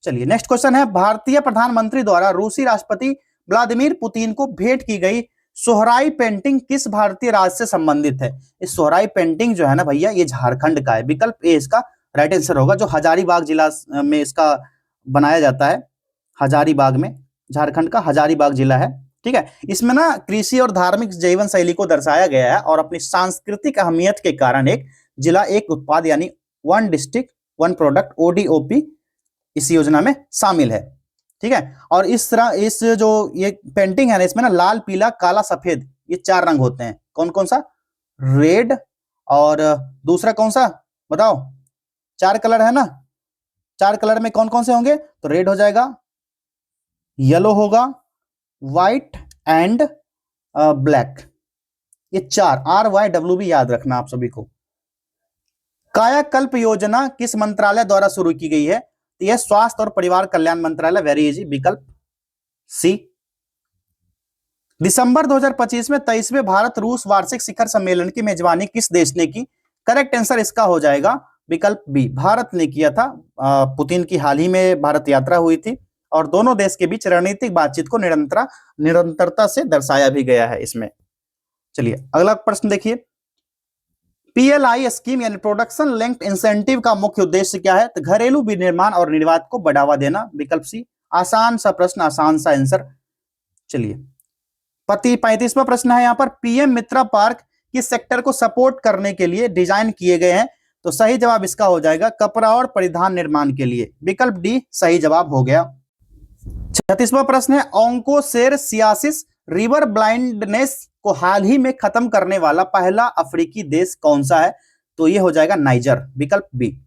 चलिए नेक्स्ट क्वेश्चन है, भारतीय प्रधानमंत्री द्वारा रूसी राष्ट्रपति व्लादिमीर पुतिन को भेंट की गई सोहराई पेंटिंग किस भारतीय राज्य से संबंधित है? इस सोहराई पेंटिंग जो है ना भैया, ये झारखंड का है, विकल्प ए इसका राइट आंसर होगा। जो हजारीबाग जिला में इसका बनाया जाता है, हजारीबाग में, झारखंड का हजारीबाग जिला है, ठीक है। इसमें ना कृषि और धार्मिक जीवन शैली को दर्शाया गया है, और अपनी सांस्कृतिक अहमियत के कारण एक जिला एक उत्पाद यानी one district one product ODOP इस योजना में शामिल है, ठीक है। और इस तरह इस जो ये पेंटिंग है ना, इसमें ना लाल, पीला, काला, सफेद, ये 4 रंग होते हैं। कौन कौन सा? रेड, और दूसरा कौन सा बताओ? 4 कलर है ना, 4 कलर में कौन कौन से होंगे? तो रेड हो जाएगा, येलो होगा, व्हाइट एंड ब्लैक, ये 4 RYWB याद रखना आप सभी को। कायाकल्प योजना किस मंत्रालय द्वारा शुरू की गई है? यह स्वास्थ्य और परिवार कल्याण मंत्रालय, वेरी इजी, विकल्प सी। दिसंबर 2025 में 23वें भारत रूस वार्षिक शिखर सम्मेलन की मेजबानी किस देश ने की? करेक्ट आंसर इसका हो जाएगा विकल्प बी, भारत ने किया था। पुतिन की हाल ही में भारत यात्रा हुई थी, और दोनों देश के बीच रणनीतिक बातचीत को निरंतरता से दर्शाया भी गया है इसमें। चलिए अगला प्रश्न देखिए, PLI स्कीम यानी प्रोडक्शन लिंक्ड इंसेंटिव का मुख्य उद्देश्य क्या है? तो घरेलू विनिर्माण और निर्यात को बढ़ावा देना। विकल्प सी। आसान सा प्रश्न, आसान सा आंसर। चलिए 35वां प्रश्न है यहाँ पर, पीएम मित्रा पार्क किस सेक्टर को सपोर्ट करने के लिए डिजाइन किए गए हैं? तो सही जवाब इसका हो जाएगा कपड़ा और परिधान निर्माण के लिए। विकल्प डी सही जवाब हो गया। 36वां प्रश्न है, ऑन्कोसेरसियासिस रिवर ब्लाइंडनेस को हाल ही में खत्म करने वाला पहला अफ्रीकी देश कौन सा है? तो ये हो जाएगा नाइजर। विकल्प बी।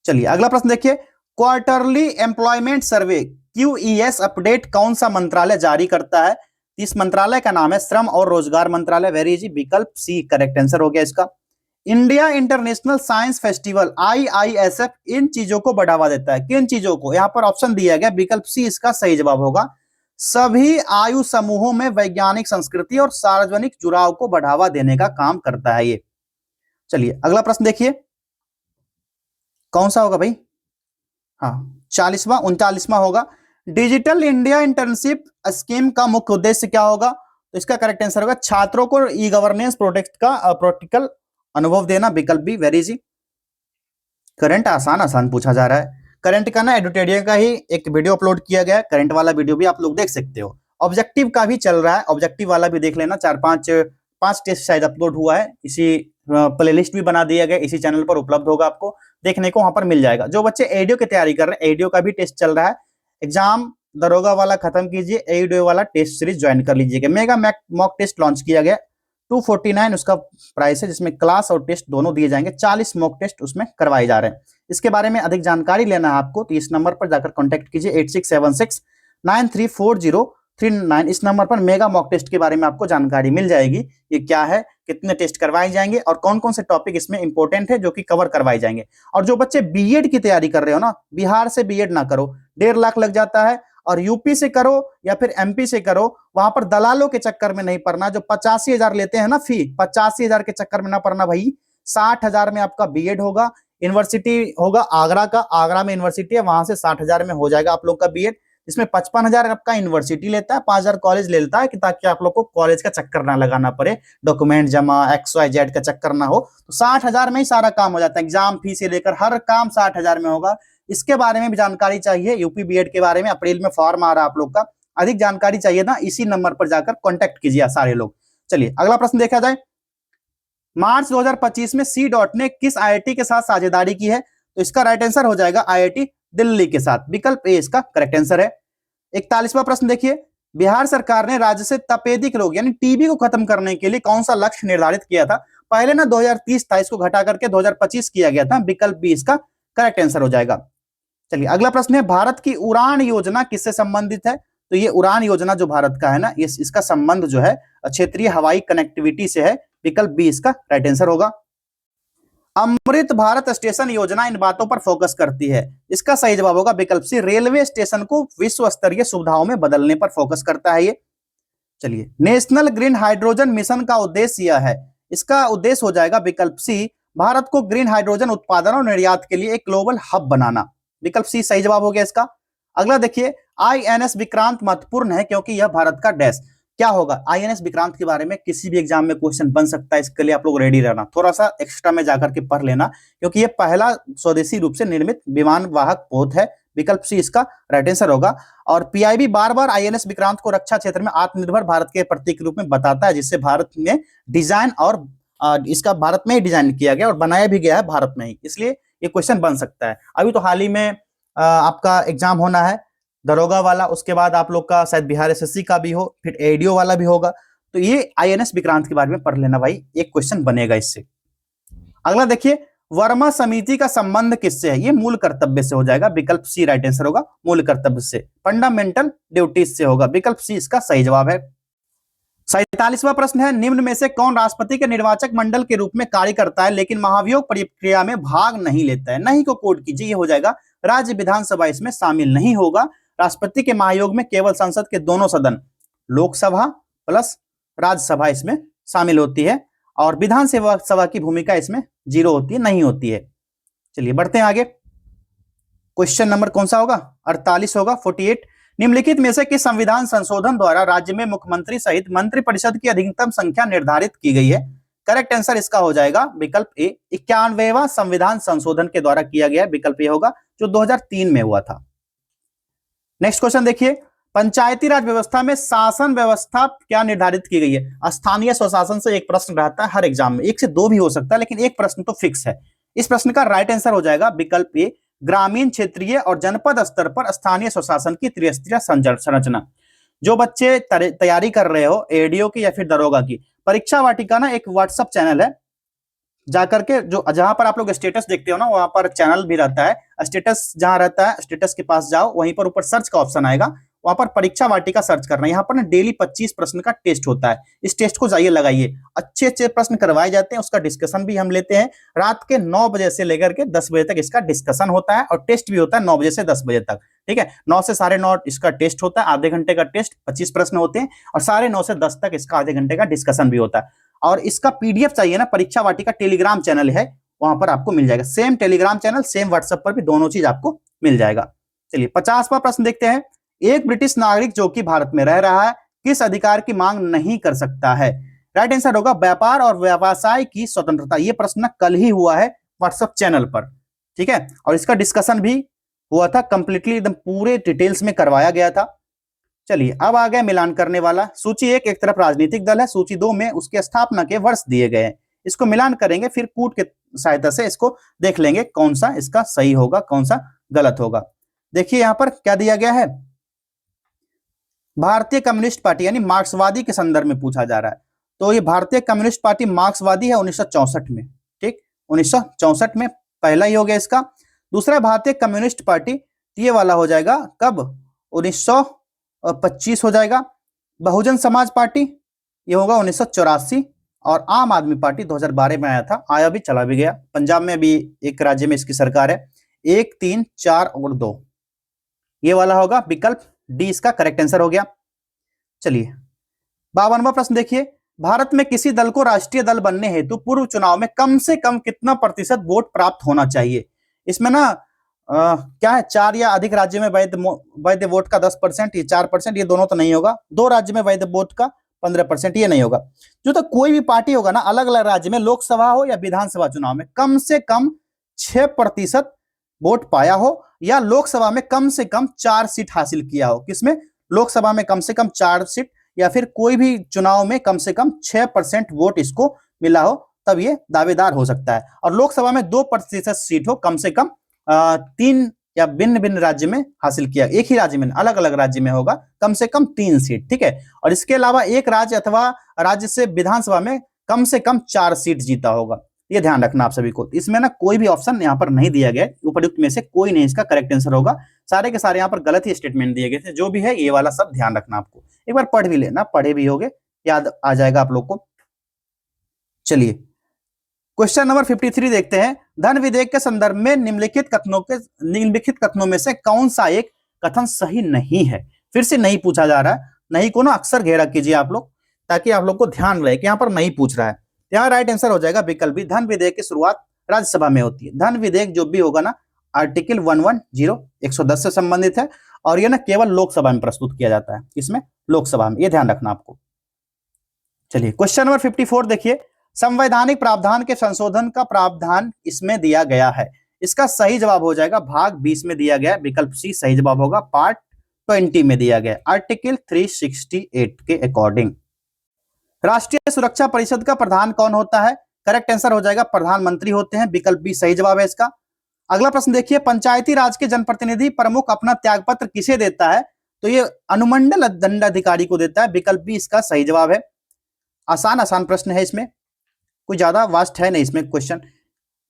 चलिए अगला प्रश्न देखिए, क्वार्टरली एम्प्लॉयमेंट सर्वे QES अपडेट कौन सा मंत्रालय जारी करता है? इस मंत्रालय का नाम है श्रम और रोजगार मंत्रालय। वेरी इजी, विकल्प सी करेक्ट आंसर हो गया इसका। India international science festival IISF इन चीजों को बढ़ावा देता है। किन चीजों को? यहां पर ऑप्शन दिया गया, विकल्प सी इसका सही जवाब होगा। सभी आयु समूहों में वैज्ञानिक संस्कृति और सार्वजनिक जुड़ाव को बढ़ावा देने का काम करता है ये। चलिए अगला प्रश्न देखिए, कौन सा होगा भाई? हाँ 39वां होगा। डिजिटल इंडिया इंटर्नशिप स्कीम का मुख्य उद्देश्य क्या होगा? तो इसका करेक्ट आंसर होगा छात्रों को ई गवर्नेंस प्रैक्टिकल अनुभव देना। विकल्प बी। Very easy. करंट आसान पूछा जा रहा है। करंट का ना एडुटेरिया का ही एक वीडियो अपलोड किया गया है, करंट वाला वीडियो भी आप लोग देख सकते हो। ऑब्जेक्टिव का भी चल रहा है, ऑब्जेक्टिव वाला भी देख लेना। 4-5 टेस्ट शायद अपलोड हुआ है, इसी प्लेलिस्ट भी बना दिया गया, इसी चैनल पर उपलब्ध होगा, आपको देखने को वहां पर मिल जाएगा। जो बच्चे एडीओ की तैयारी कर रहे हैं, एडीओ का भी टेस्ट चल रहा है। एग्जाम दरोगा वाला खत्म कीजिए, एडीओ वाला टेस्ट सीरीज ज्वाइन कर लीजिएगा। मेगा मॉक टेस्ट लॉन्च किया गया, 249 उसका प्राइस है, जिसमें क्लास और टेस्ट दोनों दिए जाएंगे। 40 मॉक टेस्ट उसमें करवाए जा रहे हैं। इसके बारे में अधिक जानकारी लेना है आपको तो इस नंबर पर जाकर कांटेक्ट कीजिए, 8676934039। इस नंबर पर मेगा मॉक टेस्ट के बारे में आपको जानकारी मिल जाएगी, ये क्या है, कितने टेस्ट करवाए जाएंगे और कौन कौन से टॉपिक इसमें इंपॉर्टेंट है जो कि कवर करवाए जाएंगे। और जो बच्चे बीएड की तैयारी कर रहे हो ना, बिहार से बीएड ना करो, 1.5 लाख लग जाता है। और यूपी से करो या फिर एमपी से करो, वहां पर दलालों के चक्कर में नहीं पड़ना। जो 85,000 लेते हैं ना फी, 85,000 के चक्कर में ना पड़ना भाई। 60,000 में आपका बीएड होगा। यूनिवर्सिटी होगा आगरा का, आगरा में यूनिवर्सिटी है, वहां से 60,000 में हो जाएगा आप लोग का बीएड। इसमें 55,000 आपका यूनिवर्सिटी लेता है, 5,000 कॉलेज लेता है, कि ताकि आप लोग को कॉलेज का चक्कर ना लगाना पड़े, डॉक्यूमेंट जमा XYZ का चक्कर ना हो। तो 60,000 में ही सारा काम हो जाता है। एग्जाम फी से लेकर हर काम 60,000 में होगा। इसके बारे में भी जानकारी चाहिए, यूपी बीएड के बारे में अप्रैल में फॉर्म आ रहा है आप लोग का। अधिक जानकारी चाहिए ना, इसी नंबर पर जाकर कॉन्टेक्ट कीजिए सारे लोग। चलिए अगला प्रश्न देखा जाए, मार्च 2025 में C.DOT ने किस IIT के साथ साझेदारी की है? तो इसका राइट आंसर हो जाएगा IIT दिल्ली के साथ। विकल्प ए इसका करेक्ट आंसर है। 41वां प्रश्न देखिए, बिहार सरकार ने राज्य से तपेदिक रोग यानी टीबी को खत्म करने के लिए कौन सा लक्ष्य निर्धारित किया था? पहले ना 2030 था, इसको घटा करके 2025 किया गया था। विकल्प बी इसका करेक्ट आंसर हो जाएगा। चलिए अगला प्रश्न है, भारत की उड़ान योजना किससे संबंधित है? तो ये उड़ान योजना जो भारत का है ना, इसका संबंध जो है क्षेत्रीय हवाई कनेक्टिविटी से है। विकल्प बी इसका राइट आंसर होगा। अमृत भारत स्टेशन योजना इन बातों पर फोकस करती है। इसका सही जवाब होगा विकल्प सी, रेलवे स्टेशन को विश्व स्तरीय सुविधाओं में बदलने पर फोकस करता है ये। चलिए, नेशनल ग्रीन हाइड्रोजन मिशन का उद्देश्य यह है। इसका उद्देश्य हो जाएगा विकल्प सी, भारत को ग्रीन हाइड्रोजन उत्पादन और निर्यात के लिए एक ग्लोबल हब बनाना। विकल्प सी सही जवाब हो गया इसका। अगला देखिए, INS विक्रांत महत्वपूर्ण है क्योंकि यह भारत का डैश। क्या होगा? INS विक्रांत के बारे में किसी भी एग्जाम में क्वेश्चन बन सकता है, इसके लिए आप लोग रेडी रहना, थोड़ा सा एक्स्ट्रा में जाकर के पढ़ लेना, क्योंकि यह पहला स्वदेशी रूप से निर्मित विमान वाहक पोत है। विकल्प सी इसका राइट आंसर होगा। और PIB बार बार INS विक्रांत को रक्षा क्षेत्र में आत्मनिर्भर भारत के प्रतीक के रूप में बताता है, जिससे भारत में डिजाइन और इसका भारत में ही डिजाइन किया गया और बनाया भी गया है भारत में ही, इसलिए ये क्वेश्चन बन सकता है। अभी तो हाल ही में आपका एग्जाम होना है दरोगा वाला, उसके बाद आप लोग का शायद बिहार SSC का भी हो, फिर ADO वाला भी होगा। तो ये INS विक्रांत के बारे में पढ़ लेना भाई, एक क्वेश्चन बनेगा इससे। अगला देखिए, वर्मा समिति का संबंध किससे है? ये मूल कर्तव्य से हो जाएगा। विकल्प सी राइट आंसर होगा, मूल कर्तव्य से, फंडामेंटल ड्यूटीज से होगा। विकल्प सी इसका सही जवाब है। 47वां प्रश्न है, निम्न में से कौन राष्ट्रपति के निर्वाचक मंडल के रूप में कार्य करता है लेकिन महाभियोग प्रक्रिया में भाग नहीं लेता है? नहीं को कोड कीजिए, ये हो जाएगा राज्य विधानसभा इसमें शामिल नहीं होगा। राष्ट्रपति के महायोग में केवल संसद के दोनों सदन, लोकसभा प्लस राज्यसभा इसमें शामिल होती है, और विधानसभा की भूमिका इसमें 0 होती है, नहीं होती है। चलिए बढ़ते हैं आगे। क्वेश्चन नंबर कौन सा होगा? 48 होगा, 48। निम्नलिखित में से किस संविधान संशोधन द्वारा राज्य में मुख्यमंत्री सहित मंत्रिपरिषद की अधिकतम संख्या निर्धारित की गई है? करेक्ट आंसर इसका हो जाएगा विकल्प ए, 91वां संविधान संशोधन के द्वारा किया गया विकल्प ए होगा, जो 2003 में हुआ था। नेक्स्ट क्वेश्चन देखिए, पंचायती राज व्यवस्था में शासन व्यवस्था क्या निर्धारित की गई है? स्थानीय स्वशासन से एक प्रश्न रहता है हर एग्जाम में, एक से दो भी हो सकता है, लेकिन एक प्रश्न तो फिक्स है। इस प्रश्न का राइट आंसर हो जाएगा विकल्प ए, ग्रामीण, क्षेत्रीय और जनपद स्तर पर स्थानीय स्वशासन की त्रिस्तरीय संरचना। जो बच्चे तैयारी कर रहे हो एडीओ की या फिर दरोगा की, परीक्षा वाटिका ना एक व्हाट्सएप चैनल है, जाकर के जो जहां पर आप लोग स्टेटस देखते हो ना, वहां पर चैनल भी रहता है। स्टेटस जहां रहता है, स्टेटस के पास जाओ, वहीं पर ऊपर सर्च का ऑप्शन आएगा, वहां पर परीक्षा वाटिका सर्च करना। यहाँ पर ना डेली 25 प्रश्न का टेस्ट होता है, इस टेस्ट को जाइए लगाइए, अच्छे अच्छे प्रश्न करवाए जाते हैं, उसका डिस्कशन भी हम लेते हैं। रात के 9 बजे से लेकर के 10 बजे तक इसका डिस्कशन होता है, और टेस्ट भी होता है 9 बजे से 10 बजे तक। ठीक है, 9 से 9:30 इसका टेस्ट होता है, आधे घंटे का टेस्ट, 25 प्रश्न होते हैं, और 9:30 से 10 तक इसका आधे घंटे का डिस्कशन भी होता है। और इसका पीडीएफ चाहिए ना, परीक्षा वाटिका टेलीग्राम चैनल है, वहां पर आपको मिल जाएगा। Same Telegram channel, same WhatsApp पर भी दोनों चीज आपको मिल जाएगा। चलिए 50वां प्रश्न देखते हैं, एक ब्रिटिश नागरिक जो कि भारत में रह रहा है किस अधिकार की मांग नहीं कर सकता है? राइट आंसर होगा व्यापार और व्यवसाय की स्वतंत्रता। यह प्रश्न कल ही हुआ है व्हाट्सएप चैनल पर, ठीक है, और इसका डिस्कशन भी हुआ था, कंप्लीटली एकदम पूरे डिटेल्स में करवाया गया था। चलिए अब आ गया मिलान करने वाला। सूची एक तरफ राजनीतिक दल है, सूची 2 में उसके स्थापना के वर्ष दिए गए हैं। इसको मिलान करेंगे, फिर कूट के सहायता से इसको देख लेंगे कौन सा इसका सही होगा, कौन सा गलत होगा। देखिए यहां पर क्या दिया गया है, भारतीय कम्युनिस्ट पार्टी यानी मार्क्सवादी के संदर्भ में पूछा जा रहा है। तो ये भारतीय कम्युनिस्ट पार्टी मार्क्सवादी है 1964 में, ठीक, 1964 में पहला ही हो गया इसका। दूसरा भारतीय कम्युनिस्ट पार्टी, ये वाला हो जाएगा कब, 1925 हो जाएगा। बहुजन समाज पार्टी ये होगा 1984, और आम आदमी पार्टी 2012 में आया था, आया भी चला भी गया। पंजाब में भी एक राज्य में इसकी सरकार है। 1, 3, 4 और 2 ये वाला होगा विकल्प डी, इसका करेक्ट आंसर हो गया। चलिए 52वां प्रश्न देखिए, भारत में किसी दल को राष्ट्रीय दल बनने हेतु पूर्व चुनाव में कम से कम कितना प्रतिशत वोट प्राप्त होना चाहिए? इसमें ना क्या है, 4 या अधिक राज्य में वैध वोट का 10%, ये 4%, ये दोनों तो नहीं होगा। 2 राज्य में वैध वोट का 15%, ये नहीं होगा। जो तो कोई भी पार्टी होगा ना, अलग अलग राज्य में, लोकसभा हो या विधानसभा चुनाव में, कम से कम 6% वोट पाया हो, या लोकसभा में कम से कम 4 सीट हासिल किया हो। किसमें, लोकसभा में कम से कम 4 सीट, या फिर कोई भी चुनाव में कम से कम 6% वोट इसको मिला हो, तब ये दावेदार हो सकता है। और लोकसभा में 2% सीट हो, कम से कम 3 या भिन्न भिन्न राज्य में हासिल किया, एक ही राज्य में, अलग अलग राज्य में होगा कम से कम 3 सीट, ठीक है। और इसके अलावा एक राज्य अथवा राज्य से विधानसभा में कम से कम 4 सीट जीता होगा, ये ध्यान रखना आप सभी को। इसमें ना कोई भी ऑप्शन यहाँ पर नहीं दिया गया, उपयुक्त में से कोई नहीं इसका करेक्ट आंसर होगा। सारे के सारे यहाँ पर गलत ही स्टेटमेंट दिए गए थे, जो भी है ये वाला सब ध्यान रखना आपको। एक बार पढ़ भी लेना, पढ़े भी होगे, याद आ जाएगा आप लोग को। चलिए क्वेश्चन नंबर 53 देखते हैं, धन विधेयक के संदर्भ में निम्नलिखित कथनों में से कौन सा एक कथन सही नहीं है? फिर से नहीं पूछा जा रहा है, नहीं को ना अक्सर घेरा कीजिए आप लोग, ताकि आप लोग को ध्यान रहे कि यहाँ पर नहीं पूछ रहा है। यहाँ राइट आंसर हो जाएगा विकल्प बी, धन विधेयक की शुरुआत राज्यसभा में होती है। धन विधेयक जो भी होगा ना, आर्टिकल 110 से संबंधित है, और ये ना केवल लोकसभा में प्रस्तुत किया जाता है। इसमें लोकसभा में, ये ध्यान रखना आपको। चलिए क्वेश्चन नंबर 54 देखिए, संवैधानिक प्रावधान के संशोधन का प्रावधान इसमें दिया गया है। इसका सही जवाब हो जाएगा भाग 20 में दिया गया, विकल्प सी सही जवाब होगा। पार्ट 20 में दिया गया, आर्टिकल 368 के अकॉर्डिंग। राष्ट्रीय सुरक्षा परिषद का प्रधान कौन होता है? करेक्ट आंसर हो जाएगा प्रधानमंत्री होते हैं, विकल्प बी सही जवाब है इसका। अगला प्रश्न देखिए, पंचायती राज के जनप्रतिनिधि प्रमुख अपना त्यागपत्र किसे देता है? तो ये अनुमंडल दंडाधिकारी को देता है, विकल्प बी इसका सही जवाब है। आसान प्रश्न है, इसमें कोई ज्यादा वास्ट है नहीं इसमें क्वेश्चन।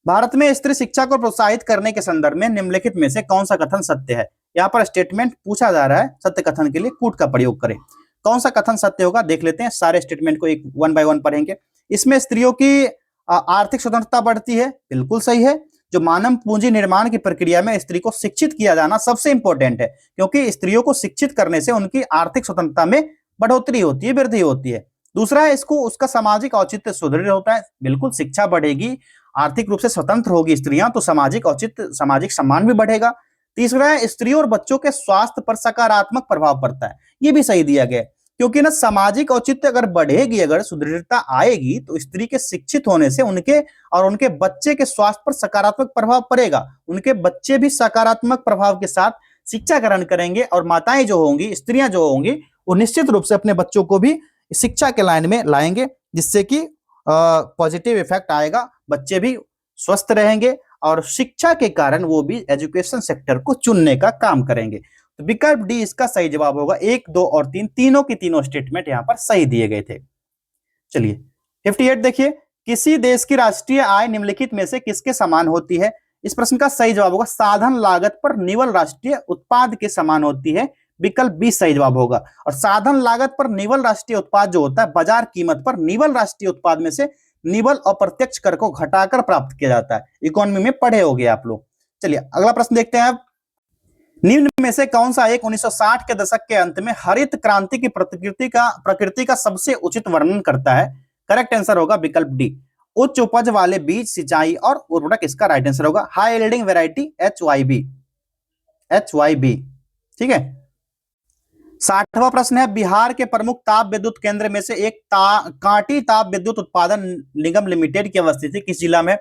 भारत में स्त्री शिक्षा को प्रोत्साहित करने के संदर्भ में निम्नलिखित में से कौन सा कथन सत्य है? यहाँ पर स्टेटमेंट पूछा जा रहा है, सत्य कथन के लिए कूट का प्रयोग करें। कौन सा कथन सत्य होगा देख लेते हैं, सारे स्टेटमेंट को एक 1 बाय 1 पढ़ेंगे। इसमें स्त्रियों की आर्थिक स्वतंत्रता बढ़ती है, बिल्कुल सही है। जो मानव पूंजी निर्माण की प्रक्रिया में स्त्री को शिक्षित किया जाना सबसे इंपॉर्टेंट है, क्योंकि स्त्रियों को शिक्षित करने से उनकी आर्थिक स्वतंत्रता में बढ़ोतरी होती है, वृद्धि होती है। दूसरा है, इसको उसका सामाजिक औचित्य सुदृढ़ होता है, बिल्कुल शिक्षा बढ़ेगी, आर्थिक रूप से स्वतंत्र होगी स्त्रियां, तो सामाजिक औचित्य, सामाजिक सम्मान भी बढ़ेगा। तीसरा है, स्त्रियों और बच्चों के स्वास्थ्य पर सकारात्मक प्रभाव पड़ता है, ये भी सही दिया गया है। क्योंकि ना सामाजिक औचित्य अगर बढ़ेगी, अगर सुदृढ़ता आएगी, तो स्त्री के शिक्षित होने से उनके और उनके बच्चे के स्वास्थ्य पर सकारात्मक प्रभाव पड़ेगा। उनके बच्चे भी सकारात्मक प्रभाव के साथ शिक्षा ग्रहण करेंगे और माताएं जो होंगी, स्त्रियां जो होंगी, वो निश्चित रूप से अपने बच्चों को भी शिक्षा के लाइन में लाएंगे, जिससे कि पॉजिटिव इफेक्ट आएगा, बच्चे भी स्वस्थ रहेंगे और शिक्षा के कारण वो भी एजुकेशन सेक्टर को चुनने का काम करेंगे। तो विकल्प डी इसका सही जवाब होगा। 1, 2 और 3 तीनों की तीनों स्टेटमेंट यहां पर सही दिए गए थे। चलिए 58 देखिए, किसी देश की राष्ट्रीय आय निम्नलिखित में से किसके समान होती है? इस प्रश्न का सही जवाब होगा साधन लागत पर निवल राष्ट्रीय उत्पाद के समान होती है। विकल्प बी सही जवाब होगा। और साधन लागत पर निवल राष्ट्रीय उत्पाद जो होता है, बाजार कीमत पर निवल राष्ट्रीय उत्पाद में से निवल अप्रत्यक्ष कर को घटाकर प्राप्त किया जाता है। इकोनॉमी में पढ़े होंगे आप लोग। चलिए अगला प्रश्न देखते हैं अब। निम्न में से कौन सा एक 1960 के दशक के अंत में हरित क्रांति की प्रकृति का सबसे उचित वर्णन करता है? करेक्ट आंसर होगा विकल्प डी, उच्च उपज वाले बीज, सिंचाई और उर्वरक। इसका राइट आंसर होगा हाई यील्डिंग वैरायटी HYB। ठीक है। 60वां प्रश्न है, बिहार के प्रमुख ताप विद्युत केंद्र में से एक कांटी ताप विद्युत उत्पादन निगम लिमिटेड की अवस्थिति किस जिला में?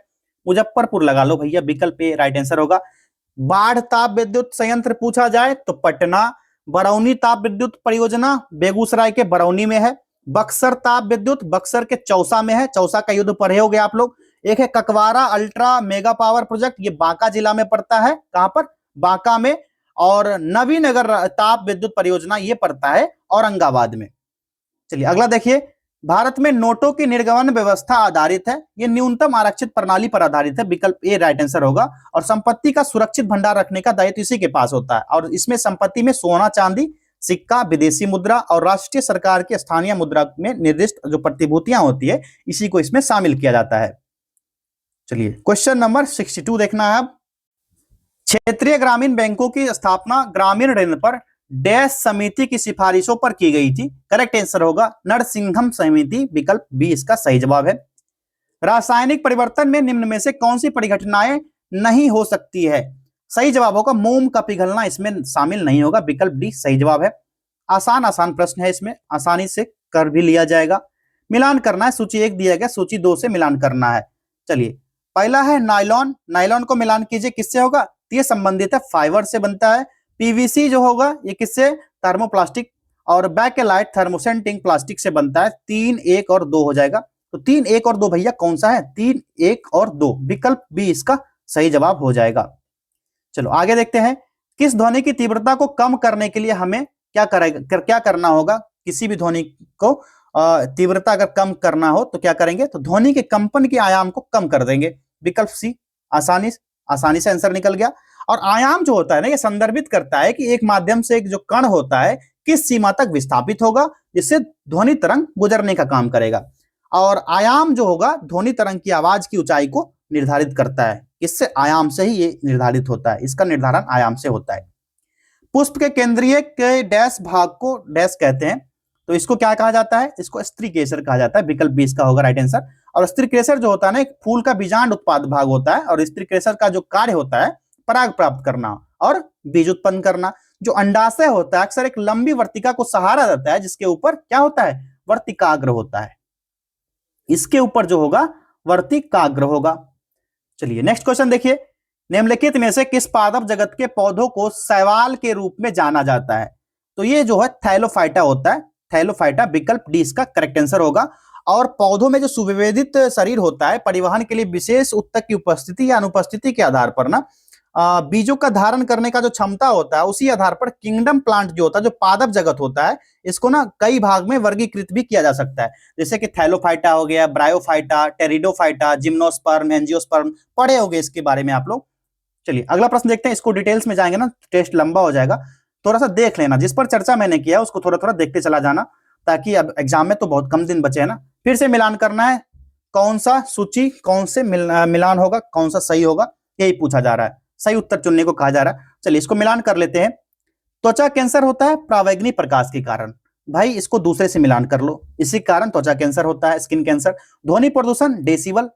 मुजफ्फरपुर लगा लो भैया, विकल्प ए राइट आंसर होगा। बाढ़ ताप विद्युत संयंत्र पूछा जाए तो पटना। बरौनी ताप विद्युत परियोजना बेगूसराय के बरौनी में है। बक्सर ताप विद्युत बक्सर के चौसा में है, चौसा का युद्ध पढ़े होगे आप लोग। एक है Kakwara ultra mega power project, ये बांका जिला में पड़ता है। कहां पर? बांका में। और नवीनगर ताप विद्युत परियोजना ये पड़ता है औरंगाबाद में। चलिए अगला देखिए, भारत में नोटों की निर्गमन व्यवस्था आधारित है, ये न्यूनतम आरक्षित प्रणाली पर आधारित है। विकल्प ए राइट आंसर होगा। और संपत्ति का सुरक्षित भंडार रखने का दायित्व इसी के पास होता है। और इसमें संपत्ति में सोना, चांदी, सिक्का, विदेशी मुद्रा और राष्ट्रीय सरकार की स्थानीय मुद्रा में निर्दिष्ट जो प्रतिभूतियां होती है, इसी को इसमें शामिल किया जाता है। चलिए क्वेश्चन नंबर 62 देखना है अब। क्षेत्रीय ग्रामीण बैंकों की स्थापना ग्रामीण ऋण पर डैश समिति की सिफारिशों पर की गई थी। करेक्ट आंसर होगा नरसिंघम समिति। विकल्प बी इसका सही जवाब है। रासायनिक परिवर्तन में निम्न में से कौन सी परिघटनाएं नहीं हो सकती है? सही जवाब होगा मोम का पिघलना इसमें शामिल नहीं होगा। विकल्प डी सही जवाब है। आसान प्रश्न है, इसमें आसानी से कर भी लिया जाएगा। मिलान करना है, सूची 1 दिया गया, सूची 2 से मिलान करना है। चलिए पहला है नायलॉन। नायलॉन को मिलान कीजिए, किससे होगा? ये संबंधित है, फाइबर से बनता है। पीवीसी जो होगा ये किससे? थर्मोप्लास्टिक। और बैकेलाइट थर्मोसेंटिंग प्लास्टिक से बनता है। 3, 1 और 2 हो जाएगा। तो 3, 1 और 2 भैया कौन सा है? 3, 1 और 2। विकल्प बी इसका सही जवाब हो जाएगा। चलो आगे देखते हैं। किस ध्वनि की तीव्रता को कम करने के लिए हमें क्या करना होगा? किसी भी ध्वनि को तीव्रता अगर कम करना हो तो क्या करेंगे? तो ध्वनि के कंपन के आयाम को कम कर देंगे। विकल्प सी, आसानी से आंसर निकल गया। और आयाम जो होता है ना, ये संदर्भित करता है कि एक माध्यम से एक जो कण होता है किस सीमा तक विस्थापित होगा, जिससे ध्वनि तरंग गुजरने का काम करेगा। और आयाम जो होगा ध्वनि तरंग की आवाज की ऊंचाई को निर्धारित करता है। इससे आयाम से ही ये निर्धारित होता है, इसका निर्धारण आयाम से होता है। पुष्प के केंद्रीय के डैश भाग को डैश कहते हैं, तो इसको क्या कहा जाता है? इसको स्त्री केसर कहा जाता है। विकल्प बी इसका होगा राइट आंसर। और स्त्री केसर जो होता है ना, एक फूल का बीजांड उत्पाद भाग होता है। और स्त्री केसर का जो कार्य होता है पराग प्राप्त करना और बीज उत्पन्न करना। जो अंडाशय होता है अक्सर एक लंबी वर्तिका को सहारा देता है, जिसके ऊपर क्या होता है? वर्तिकाग्र होता है। इसके ऊपर जो होगा वर्तिकाग्र होगा। चलिए नेक्स्ट क्वेश्चन देखिए। निम्नलिखित में से किस पादप जगत के पौधों को शैवाल के रूप में जाना जाता है? तो ये जो है थैलोफाइटा होता है, थैलोफाइटा। विकल्प डी इसका करेक्ट आंसर होगा। और पौधों में जो सुविभेदित शरीर होता है, परिवहन के लिए विशेष उत्तक की उपस्थिति या अनुपस्थिति के आधार पर ना बीजों का धारण करने का जो क्षमता होता है, उसी आधार पर किंगडम प्लांट जो होता है, जो पादप जगत होता है, इसको ना कई भाग में वर्गीकृत भी किया जा सकता है। जैसे कि थैलोफाइटा हो गया, ब्रायोफाइटा, टेरिडोफाइटा, जिम्नोस्पर्म, एंजियोस्पर्म, पढ़े होंगे इसके बारे में आप लोग। चलिए अगला प्रश्न देखते हैं। इसको डिटेल्स में जाएंगे ना, टेस्ट लंबा हो जाएगा, थोड़ा सा देख लेना। जिस पर चर्चा मैंने किया उसको थोड़ा थोड़ा देखते चला जाना, ताकि अब एग्जाम में तो बहुत कम दिन बचे हैं ना। फिर से मिलान करना है, कौन सा सूची कौन से मिलान होगा, कौन सा सही होगा, यही पूछा जा रहा है। सही उत्तर चुनने को कहा जा रहा है। चलिए इसको मिलान कर लेते हैं। त्वचा कैंसर होता है प्रावैग्निक प्रकाश के कारण। भाई इसको दूसरे से मिलान कर लो, इसी कारण त्वचा कैंसर होता है, स्किन कैंसर। ध्वनि प्रदूषण डेसिबल,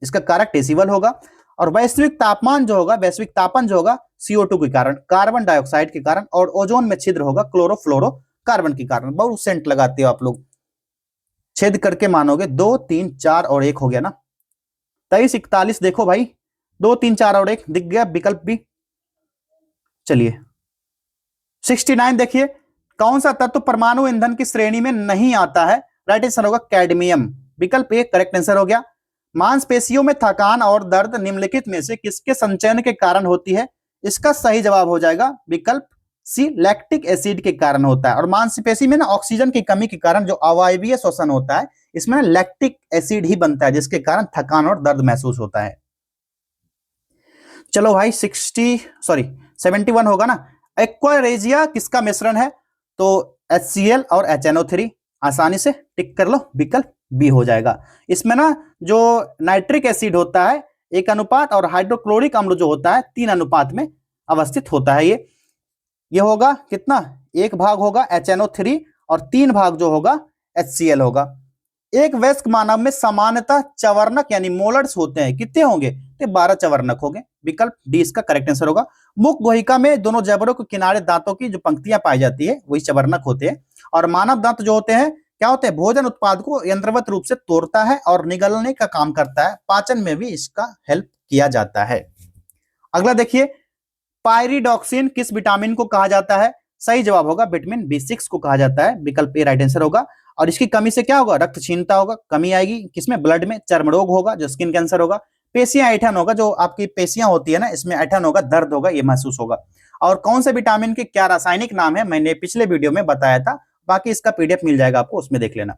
इसका कारक डेसिबल होगा। और वैश्विक तापमान जो होगा, वैश्विक तापन जो होगा CO2 के कारण, कार्बन डाइऑक्साइड के कारण। और ओजोन में छिद्र होगा क्लोरोफ्लोरो कार्बन के कारण। बहुत सेंट लगाते हो आप लोग, छेद करके मानोगे 2 3 4 और 1 हो गया ना। 23 41 देखो भाई, 2 3 4 और 1 दिख गया विकल्प बी। चलिए 69 देखिए, कौन सा तत्व परमाणु ईंधन की श्रेणी में नहीं आता है? राइट आंसर होगा कैडमियम, विकल्प ए करेक्ट आंसर हो गया। मांसपेशियों में थकान और दर्द निम्नलिखित में से किसके संचयन के कारण होती है? इसका सही जवाब हो जाएगा विकल्प सी, लैक्टिक एसिड के कारण होता है। और मांसपेशी में ना ऑक्सीजन की कमी के कारण जो अवायवीय श्वसन होता है, इसमें लैक्टिक एसिड ही बनता है, जिसके कारण थकान और दर्द महसूस होता है। चलो भाई 71 होगा ना। एक्वारेजिया किसका मिश्रण है? तो HCl और HNO3, आसानी से टिक कर लो, विकल्प बी हो जाएगा। इसमें ना जो नाइट्रिक एसिड होता है 1 अनुपात और हाइड्रोक्लोरिक अम्ल जो होता है 3 अनुपात में अवस्थित होता है। ये होगा कितना, 1 भाग होगा HNO3 और 3 भाग जो होगा HCl होगा। एक वयस्क मानव में सामान्यतः चवर्णक यानी मोलर्स होते हैं, कितने होंगे? तो 12 चवर्णक होंगे, विकल्प डी इसका करेक्ट आंसर होगा। मुख गुहिका में दोनों जबड़ों के किनारे दांतों की जो पंक्तियां पाई जाती है वही चवर्णक होते हैं। और मानव दांत जो होते हैं क्या होते हैं? भोजन उत्पाद को यंत्रवत रूप से तोड़ता है और निगलने का काम करता है, पाचन में भी इसका हेल्प किया जाता है। अगला देखिए, पायरिडॉक्सिन किस विटामिन को कहा जाता है? सही जवाब होगा विटामिन B6 को कहा जाता है, विकल्प ए राइट आंसर होगा। और इसकी कमी से क्या होगा? रक्तहीनता होगा, कमी आएगी किसमें? ब्लड में। चर्म रोग होगा जो स्किन कैंसर होगा। पेशियां ऐठन होगा, जो आपकी पेशियां होती है ना इसमें ऐठन होगा, दर्द होगा, ये महसूस होगा। और कौन से विटामिन के क्या रासायनिक नाम है मैंने पिछले वीडियो में बताया था, बाकी इसका पीडीएफ मिल जाएगा आपको, उसमें देख लेना।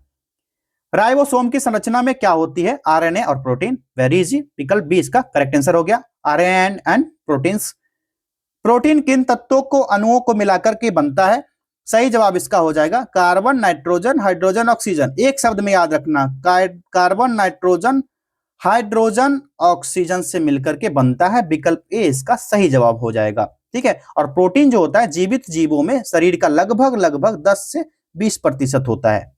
राइबोसोम की संरचना में क्या होती है? आरएनए और प्रोटीन, वेरी इजी, विकल्प बी इसका करेक्ट आंसर हो गया, आरएनए एंड प्रोटीन्स। प्रोटीन किन तत्वों को अणुओं को मिलाकर के बनता है? सही जवाब इसका हो जाएगा कार्बन, नाइट्रोजन, हाइड्रोजन, ऑक्सीजन। एक शब्द में याद रखना, कार्बन, नाइट्रोजन, हाइड्रोजन, ऑक्सीजन से मिलकर के बनता है, विकल्प ए इसका सही जवाब हो जाएगा। ठीक है, और प्रोटीन जो होता है जीवित जीवों में शरीर का लगभग 10 से 20% होता है।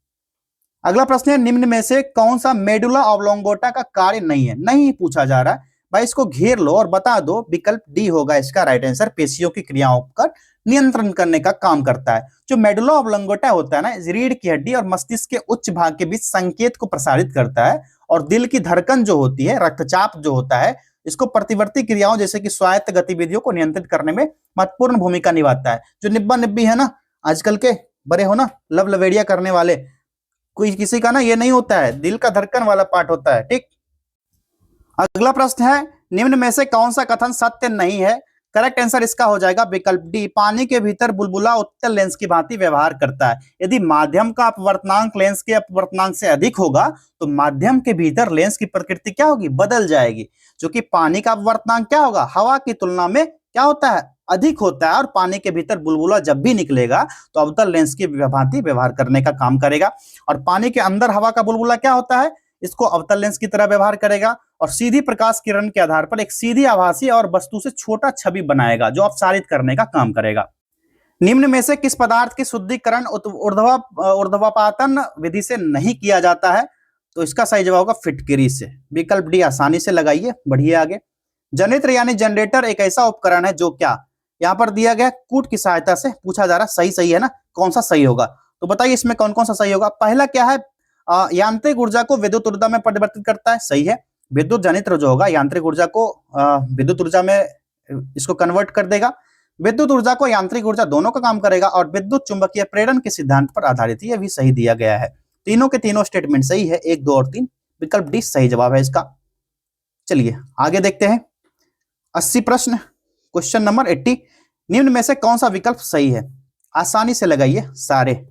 अगला प्रश्न है, निम्न में से कौन सा मेडुला ऑब्लोंगोटा का कार्य नहीं है? नहीं पूछा जा रहा है भाई, इसको घेर लो और बता दो, विकल्प डी होगा इसका राइट आंसर। पेशियों की क्रियाओं का नियंत्रण करने का काम करता है। जो मेडुला ऑब्लोंगोटा होता है ना, रीढ़ की हड्डी और मस्तिष्क के उच्च भाग के बीच संकेत को प्रसारित करता है, और दिल की धड़कन जो होती है, रक्तचाप जो होता है, इसको प्रतिवर्ती क्रियाओं जैसे कि स्वायत्त गतिविधियों को नियंत्रित करने में महत्वपूर्ण भूमिका निभाता है। जो निब्बा निब्बी है ना आजकल के बड़े हो ना, लव लवेड़िया करने वाले, कोई किसी का ना ये नहीं होता है, दिल का धड़कन वाला पार्ट होता है। ठीक, अगला प्रश्न है, निम्न में से कौन सा कथन सत्य नहीं है? करेक्ट आंसर इसका हो जाएगा विकल्प डी, पानी के भीतर बुलबुला उत्तल लेंस की भांति व्यवहार करता है। यदि माध्यम का अपवर्तनांक लेंस के अपवर्तनांक से अधिक होगा तो माध्यम के भीतर लेंस की प्रकृति क्या होगी? बदल जाएगी। जो कि पानी का अपवर्तनांक क्या होगा? हवा की तुलना में क्या होता है? अधिक होता है। और पानी के भीतर बुलबुला जब भी निकलेगा तो अवतल लेंस की भांति व्यवहार करने का काम करेगा। और पानी के अंदर हवा का बुलबुला क्या होता है? इसको अवतल लेंस की तरह व्यवहार करेगा और सीधी प्रकाश किरण के आधार पर एक सीधी आभासी और वस्तु से छोटा छवि बनाएगा, जो अपसारित करने का काम करेगा। निम्न में से किस पदार्थ की शुद्धिकरण ऊर्ध्वपातन विधि से नहीं किया जाता है? तो इसका सही जवाब होगा फिटकरी से, विकल्प डी आसानी से लगाइए। बढ़िए आगे, जनित्र यानी जनरेटर एक ऐसा उपकरण है जो क्या, यहाँ पर दिया गया कूट की सहायता से पूछा जा रहा, सही है ना, कौन सा सही होगा? तो बताइए इसमें कौन कौन सा सही होगा। पहला क्या है? यांत्रिक ऊर्जा को विद्युत ऊर्जा में परिवर्तित करता है, सही है। विद्युत जनित्र जो होगा यांत्रिक ऊर्जा को विद्युत ऊर्जा में इसको कन्वर्ट कर देगा। विद्युत ऊर्जा को यांत्रिक ऊर्जा दोनों का काम करेगा और विद्युत चुंबकीय प्रेरण के सिद्धांत पर आधारित है, यह भी सही दिया गया है। तीनों के तीनों स्टेटमेंट सही है, 1 2 और 3, विकल्प डी सही जवाब है इसका। चलिए आगे देखते हैं 80 प्रश्न, क्वेश्चन नंबर 80, निम्न में से कौन सा विकल्प सही है? आसानी से लगाइए सारे।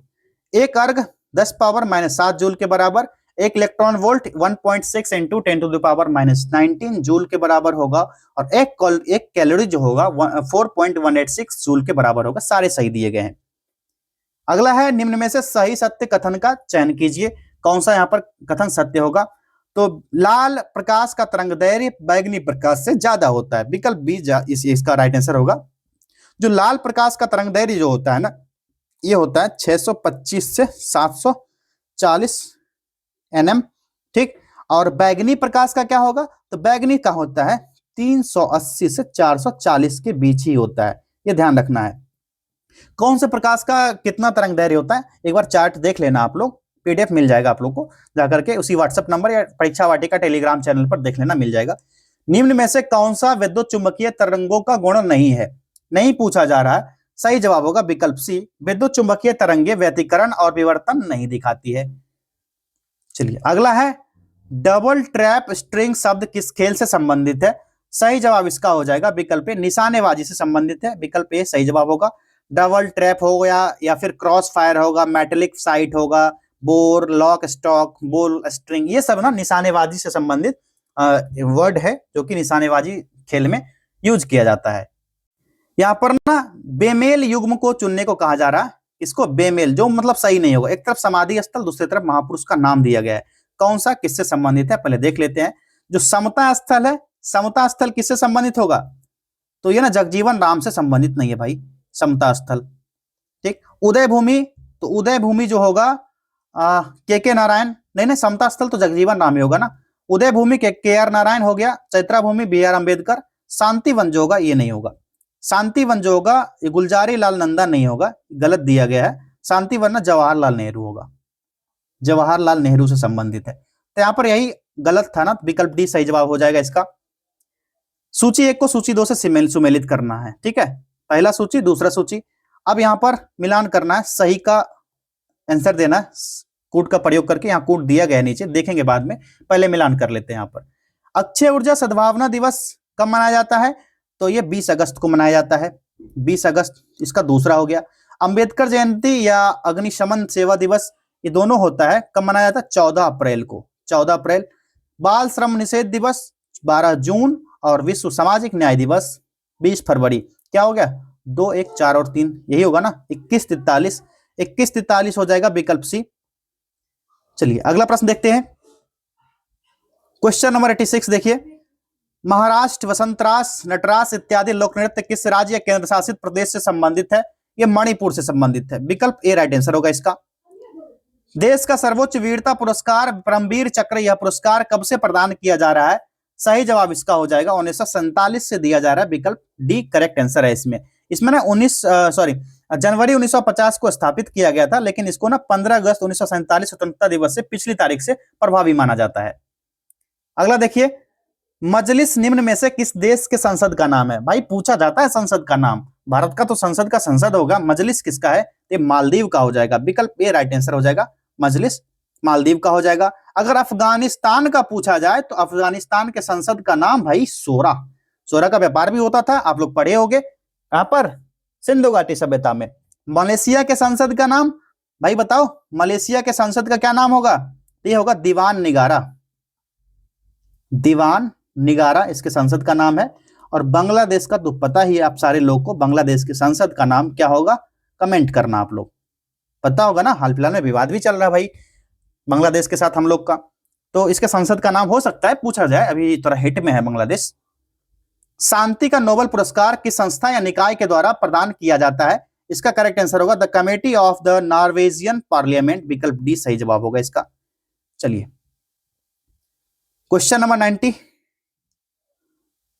एक अर्घ 10 पावर -7 जूल के बराबर, एक electron volt 1.6 into 10 to the power -19 joule के बराबर होगा, और एक कैलोरी जो होगा 4.186 जूल के बराबर होगा। सारे सही दिए गए हैं। अगला है, निम्न में से सही सत्य कथन का चयन कीजिए। कौन सा यहाँ पर कथन सत्य होगा? तो लाल प्रकाश का तरंगदैर्घ्य बैगनी प्रकाश से ज्यादा होता है, विकल्प बी इसका राइट आंसर होगा। जो लाल प्रकाश का तरंगदैर्घ्य जो होता है ना, ये होता है 625 से 740 nm, ठीक। और बैगनी प्रकाश का क्या होगा? तो बैगनी का होता है 380 से 440 के बीच ही होता है, ये ध्यान रखना है। कौन से प्रकाश का कितना तरंग दैर्घ्य होता है, एक बार चार्ट देख लेना आप लोग, पीडीएफ मिल जाएगा आप लोग को, जाकर के उसी व्हाट्सएप नंबर या परीक्षा वाटिका टेलीग्राम चैनल पर देख लेना, मिल जाएगा। निम्न में से कौन सा विद्युत चुंबकीय तरंगों का गुण नहीं है, नहीं पूछा जा रहा है। सही जवाब होगा विकल्प सी, विद्युत चुंबकीय तरंगे व्यतिकरण और विवर्तन नहीं दिखाती है। चलिए अगला है, डबल ट्रैप स्ट्रिंग शब्द किस खेल से संबंधित है। सही जवाब इसका हो जाएगा विकल्प ए, निशानेबाजी से संबंधित है, विकल्प ए सही जवाब होगा। डबल ट्रैप हो गया या फिर क्रॉस फायर होगा, मेटेलिक साइट होगा, बोर, लॉक स्टॉक, बोल स्ट्रिंग, ये सब ना निशानेबाजी से संबंधित वर्ड है जो कि निशानेबाजी खेल में यूज किया जाता है। यहाँ पर ना बेमेल युग्म को चुनने को कहा जा रहा है, इसको बेमेल, जो मतलब सही नहीं होगा, एक तरफ समाधि स्थल दूसरी तरफ महापुरुष का नाम दिया गया है, कौन सा किससे संबंधित है पहले देख लेते हैं। जो समता स्थल है, समता स्थल किससे संबंधित होगा, तो ये ना जगजीवन राम से संबंधित नहीं है भाई, समता स्थल। ठीक, उदय भूमि, तो उदय भूमि जो होगा के नारायण, नहीं समता स्थल तो जगजीवन राम ही होगा ना, उदय भूमि के आर नारायण हो गया, चैत्रा भूमि बी आर अम्बेडकर, शांतिवन जो होगा ये नहीं होगा, शांतिवन जो होगा ये गुलजारी लाल नंदा नहीं होगा, गलत दिया गया है, शांतिवन ना जवाहरलाल नेहरू होगा, जवाहरलाल नेहरू से संबंधित है, तो यहाँ पर यही गलत था ना, विकल्प डी सही जवाब हो जाएगा इसका। सूची 1 को सूची 2 से सुमेलित करना है, ठीक है, पहला सूची दूसरा सूची, अब यहाँ पर मिलान करना है, सही का आंसर देना है कूट का प्रयोग करके, यहाँ कूट दिया गया नीचे, देखेंगे बाद में, पहले मिलान कर लेते हैं। यहाँ पर अक्षय ऊर्जा सद्भावना दिवस कब मनाया जाता है, तो ये 20 अगस्त को मनाया जाता है, 20 अगस्त इसका दूसरा हो गया। अंबेडकर जयंती या अग्निशमन सेवा दिवस ये दोनों होता है, कब मनाया जाता है, 14 अप्रैल को, 14 अप्रैल। बाल श्रम निषेध दिवस 12 जून और विश्व सामाजिक न्याय दिवस 20 फरवरी। क्या हो गया, 2, 1, 4 और 3 यही होगा ना, 21, 43 हो जाएगा विकल्प सी। चलिए अगला प्रश्न देखते हैं, क्वेश्चन नंबर 86 देखिए, महाराष्ट्र वसंतरास, नटरास इत्यादि लोक नृत्य किस राज्य या केंद्र शासित प्रदेश से संबंधित है, ये मणिपुर से संबंधित है, विकल्प ए राइट आंसर होगा इसका। देश का सर्वोच्च वीरता पुरस्कार परमवीर चक्र, यह पुरस्कार कब से प्रदान किया जा रहा है, सही जवाब इसका हो जाएगा 1947 से दिया जा रहा है, विकल्प डी करेक्ट आंसर है इसमें। इसमें ना जनवरी 1950 को स्थापित किया गया था, लेकिन इसको ना 15 अगस्त 1947 स्वतंत्रता दिवस से पिछली तारीख से प्रभावी माना जाता है। अगला देखिए, मजलिस निम्न में से किस देश के संसद का नाम है, भाई पूछा जाता है संसद का नाम, भारत का तो संसद का संसद होगा, मजलिस किसका है, ये मालदीव का हो जाएगा, विकल्प ए राइट आंसर हो जाएगा, मजलिस मालदीव का हो जाएगा। अगर अफगानिस्तान का पूछा जाए तो अफगानिस्तान के संसद का नाम भाई सोरा, सोरा का व्यापार भी होता था, आप लोग पढ़े होंगे कहां पर, सिंधु घाटी सभ्यता में। मलेशिया के संसद का नाम भाई बताओ, मलेशिया के संसद का क्या नाम होगा, ये होगा दीवान निगारा, दीवान निगारा इसके संसद का नाम है। और बांग्लादेश का तो पता ही है आप सारे लोग को, बांग्लादेश के संसद का नाम क्या होगा, कमेंट करना, आप लोग पता होगा ना, हाल फिलहाल में विवाद भी चल रहा है भाई बांग्लादेश के साथ हम लोग का, तो इसके संसद का नाम हो सकता है पूछा जाए, अभी थोड़ा हिट में है बांग्लादेश। शांति का नोबेल पुरस्कार किस संस्था या निकाय के द्वारा प्रदान किया जाता है, इसका करेक्ट आंसर होगा the committee of the Norwegian parliament, विकल्प डी सही जवाब होगा इसका। चलिए क्वेश्चन नंबर 90,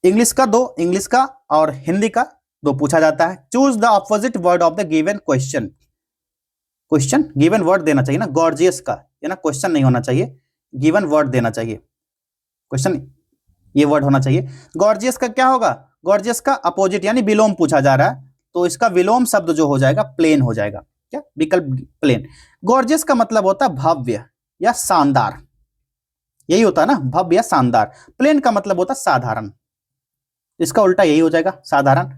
इंग्लिश का 2, इंग्लिश का और हिंदी का 2 पूछा जाता है। Choose the opposite word of the given question, question given word देना चाहिए ना, गॉर्जियस का, ये ना क्वेश्चन नहीं होना चाहिए, गिवन वर्ड देना चाहिए, क्वेश्चन ये वर्ड होना चाहिए। गॉर्जियस का क्या होगा, गॉर्जियस का अपोजिट यानी विलोम पूछा जा रहा है, तो इसका विलोम शब्द जो हो जाएगा प्लेन हो जाएगा, क्या, विकल्प प्लेन। गॉर्जियस का मतलब होता है भव्य या शानदार, यही होता है ना, भव्य या शानदार। प्लेन का मतलब होता है साधारण, इसका उल्टा यही हो जाएगा साधारण।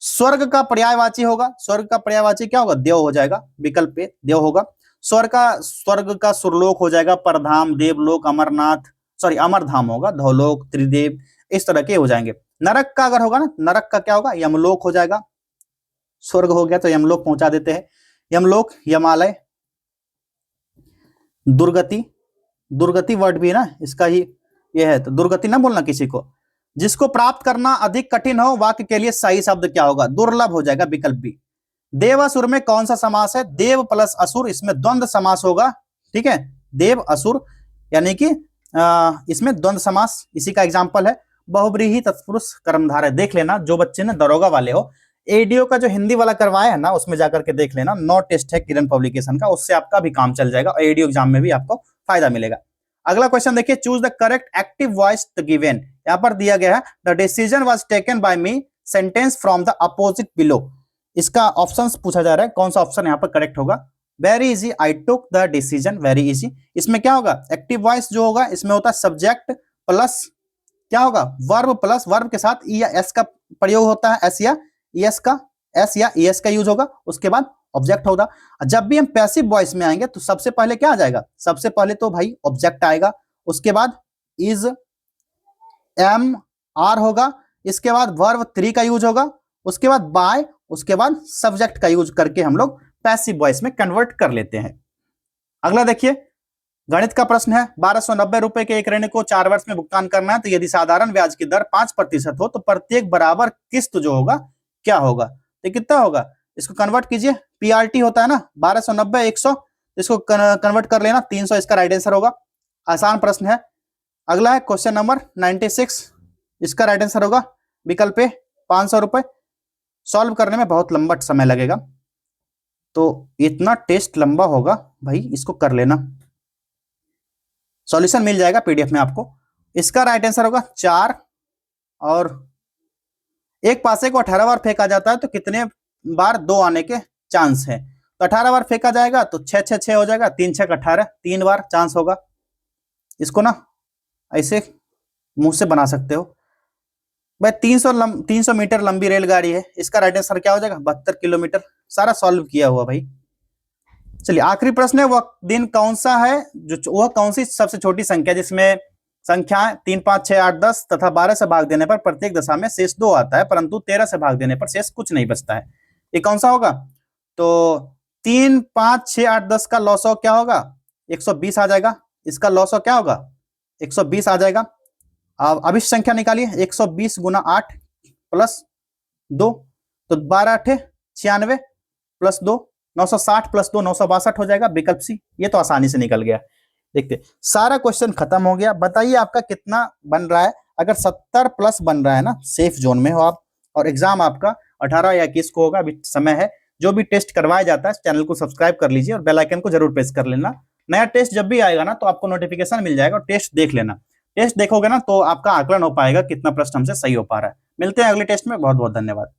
स्वर्ग का पर्यायवाची होगा, स्वर्ग का पर्यायवाची क्या होगा, देव हो जाएगा, विकल्प पे देव होगा। स्वर्ग का सुरलोक हो जाएगा परधाम, देवलोक, अमरनाथ, सॉरी अमरधाम होगा, धौलोक, त्रिदेव, इस तरह के हो जाएंगे। नरक का अगर होगा ना, नरक का क्या होगा, यमलोक हो जाएगा, स्वर्ग हो गया तो यमलोक पहुंचा देते हैं, यमलोक, यमालय, दुर्गति, दुर्गति वर्ड भी है ना इसका ही ये है, तो दुर्गति ना बोलना किसी को। जिसको प्राप्त करना अधिक कठिन हो वाक्य के लिए सही शब्द क्या होगा, दुर्लभ हो जाएगा, विकल्प बी। देवासुर में कौन सा समास है, देव प्लस असुर, इसमें द्वंद्व समास होगा, ठीक है, देव असुर यानी कि इसमें द्वंद्व समास, इसी का एग्जांपल है बहुब्रीहि तत्पुरुष कर्मधारय। देख लेना जो बच्चे ने दरोगा वाले हो, एडीओ का जो हिंदी वाला करवाया है ना, उसमें जाकर के देख लेना, 9 टेस्ट है किरण पब्लिकेशन का, उससे आपका भी काम चल जाएगा और एडीओ एग्जाम में भी आपको फायदा मिलेगा। अगला क्वेश्चन देखिए, choose the correct active voice the given. यहां पर दिया गया है the decision was taken by me, sentence from the opposite below. इसका ऑप्शंस पूछा जा रहा है, कौन सा ऑप्शन यहां पर करेक्ट होगा। Very easy, I took the decision, very easy. इसमें क्या होगा, एक्टिव वॉइस जो होगा इसमें होता है सब्जेक्ट प्लस क्या होगा, वर्ब प्लस वर्ब के साथ ई या एस का प्रयोग होता है, एस या ईएस का, एस या ईएस का यूज होगा, उसके बाद ऑब्जेक्ट होगा। जब भी हम पैसिव वॉइस में आएंगे तो सबसे पहले क्या आ जाएगा, सबसे पहले तो भाई ऑब्जेक्ट आएगा, उसके बाद इज, एम, आर होगा, इसके बाद वर्ब 3 का यूज होगा, उसके बाद बाय, उसके बाद सब्जेक्ट का यूज करके हम लोग पैसिव वॉइस में कन्वर्ट कर लेते हैं। अगला देखिए, गणित का प्रश्न है, 1290 रुपए के एक ऋण को 4 वर्ष में भुगतान करना है, तो यदि साधारण ब्याज की दर 5% हो तो प्रत्येक बराबर किस्त जो होगा क्या होगा, तो कितना होगा, इसको कन्वर्ट कीजिए, पीआरटी होता है ना 1290 100, इसको कन्वर्ट कर लेना 300, इसका राइट आंसर होगा। आसान प्रश्न है। अगला है क्वेश्चन नंबर 96, इसका राइट आंसर होगा विकल्प ए 500 रुपए। सॉल्व करने में बहुत लंबा समय लगेगा, तो इतना टेस्ट लंबा होगा भाई, इसको कर लेना, सॉल्यूशन मिल जाएगा पीडीएफ में आपको। इसका राइट आंसर होगा 4, और एक पासे को 18 बार फेंका जाता है तो कितने बार 2 आने के चांस है, तो 18 बार फेंका जाएगा तो 6 6 6 हो जाएगा, 3 6 18, 3 बार चांस होगा। इसको ना ऐसे मुंह से बना सकते हो भाई। 300 मीटर लंबी रेलगाड़ी है, इसका राइट आंसर क्या हो जाएगा 72 किलोमीटर। सारा सॉल्व किया हुआ भाई। चलिए आखिरी प्रश्न है, वह दिन कौन सा है जो, वह कौन सी सबसे छोटी संख्या जिसमें संख्याएं 3 5 6 8 10 तथा 12 से भाग देने पर प्रत्येक दशा में शेष 2 आता है, परंतु 13 से भाग देने पर शेष कुछ नहीं बचता है, ये कौन सा होगा। तो 3 5 6 8 10 का लॉसो क्या होगा 120 आ जाएगा, इसका लॉसो क्या होगा 120 आ जाएगा। अब अभिष्ट संख्या निकालिए, 120 गुना 8 प्लस 2, तो 12 8 96 प्लस 2 960 प्लस 2 962 हो जाएगा, विकल्प सी। ये तो आसानी से निकल गया। देखते सारा क्वेश्चन खत्म हो गया। बताइए आपका कितना बन रहा है। अगर 70 प्लस बन रहा है ना, सेफ जोन में हो आप, और एग्जाम आपका 18 या 21 को होगा, अभी समय है। जो भी टेस्ट करवाया जाता है चैनल को सब्सक्राइब कर लीजिए और बेल आइकन को जरूर प्रेस कर लेना। नया टेस्ट जब भी आएगा ना तो आपको नोटिफिकेशन मिल जाएगा और टेस्ट देख लेना। टेस्ट देखोगे ना तो आपका आकलन हो पाएगा कितना प्रश्न हमसे सही हो पा रहा है। मिलते हैं अगले टेस्ट में। बहुत बहुत धन्यवाद।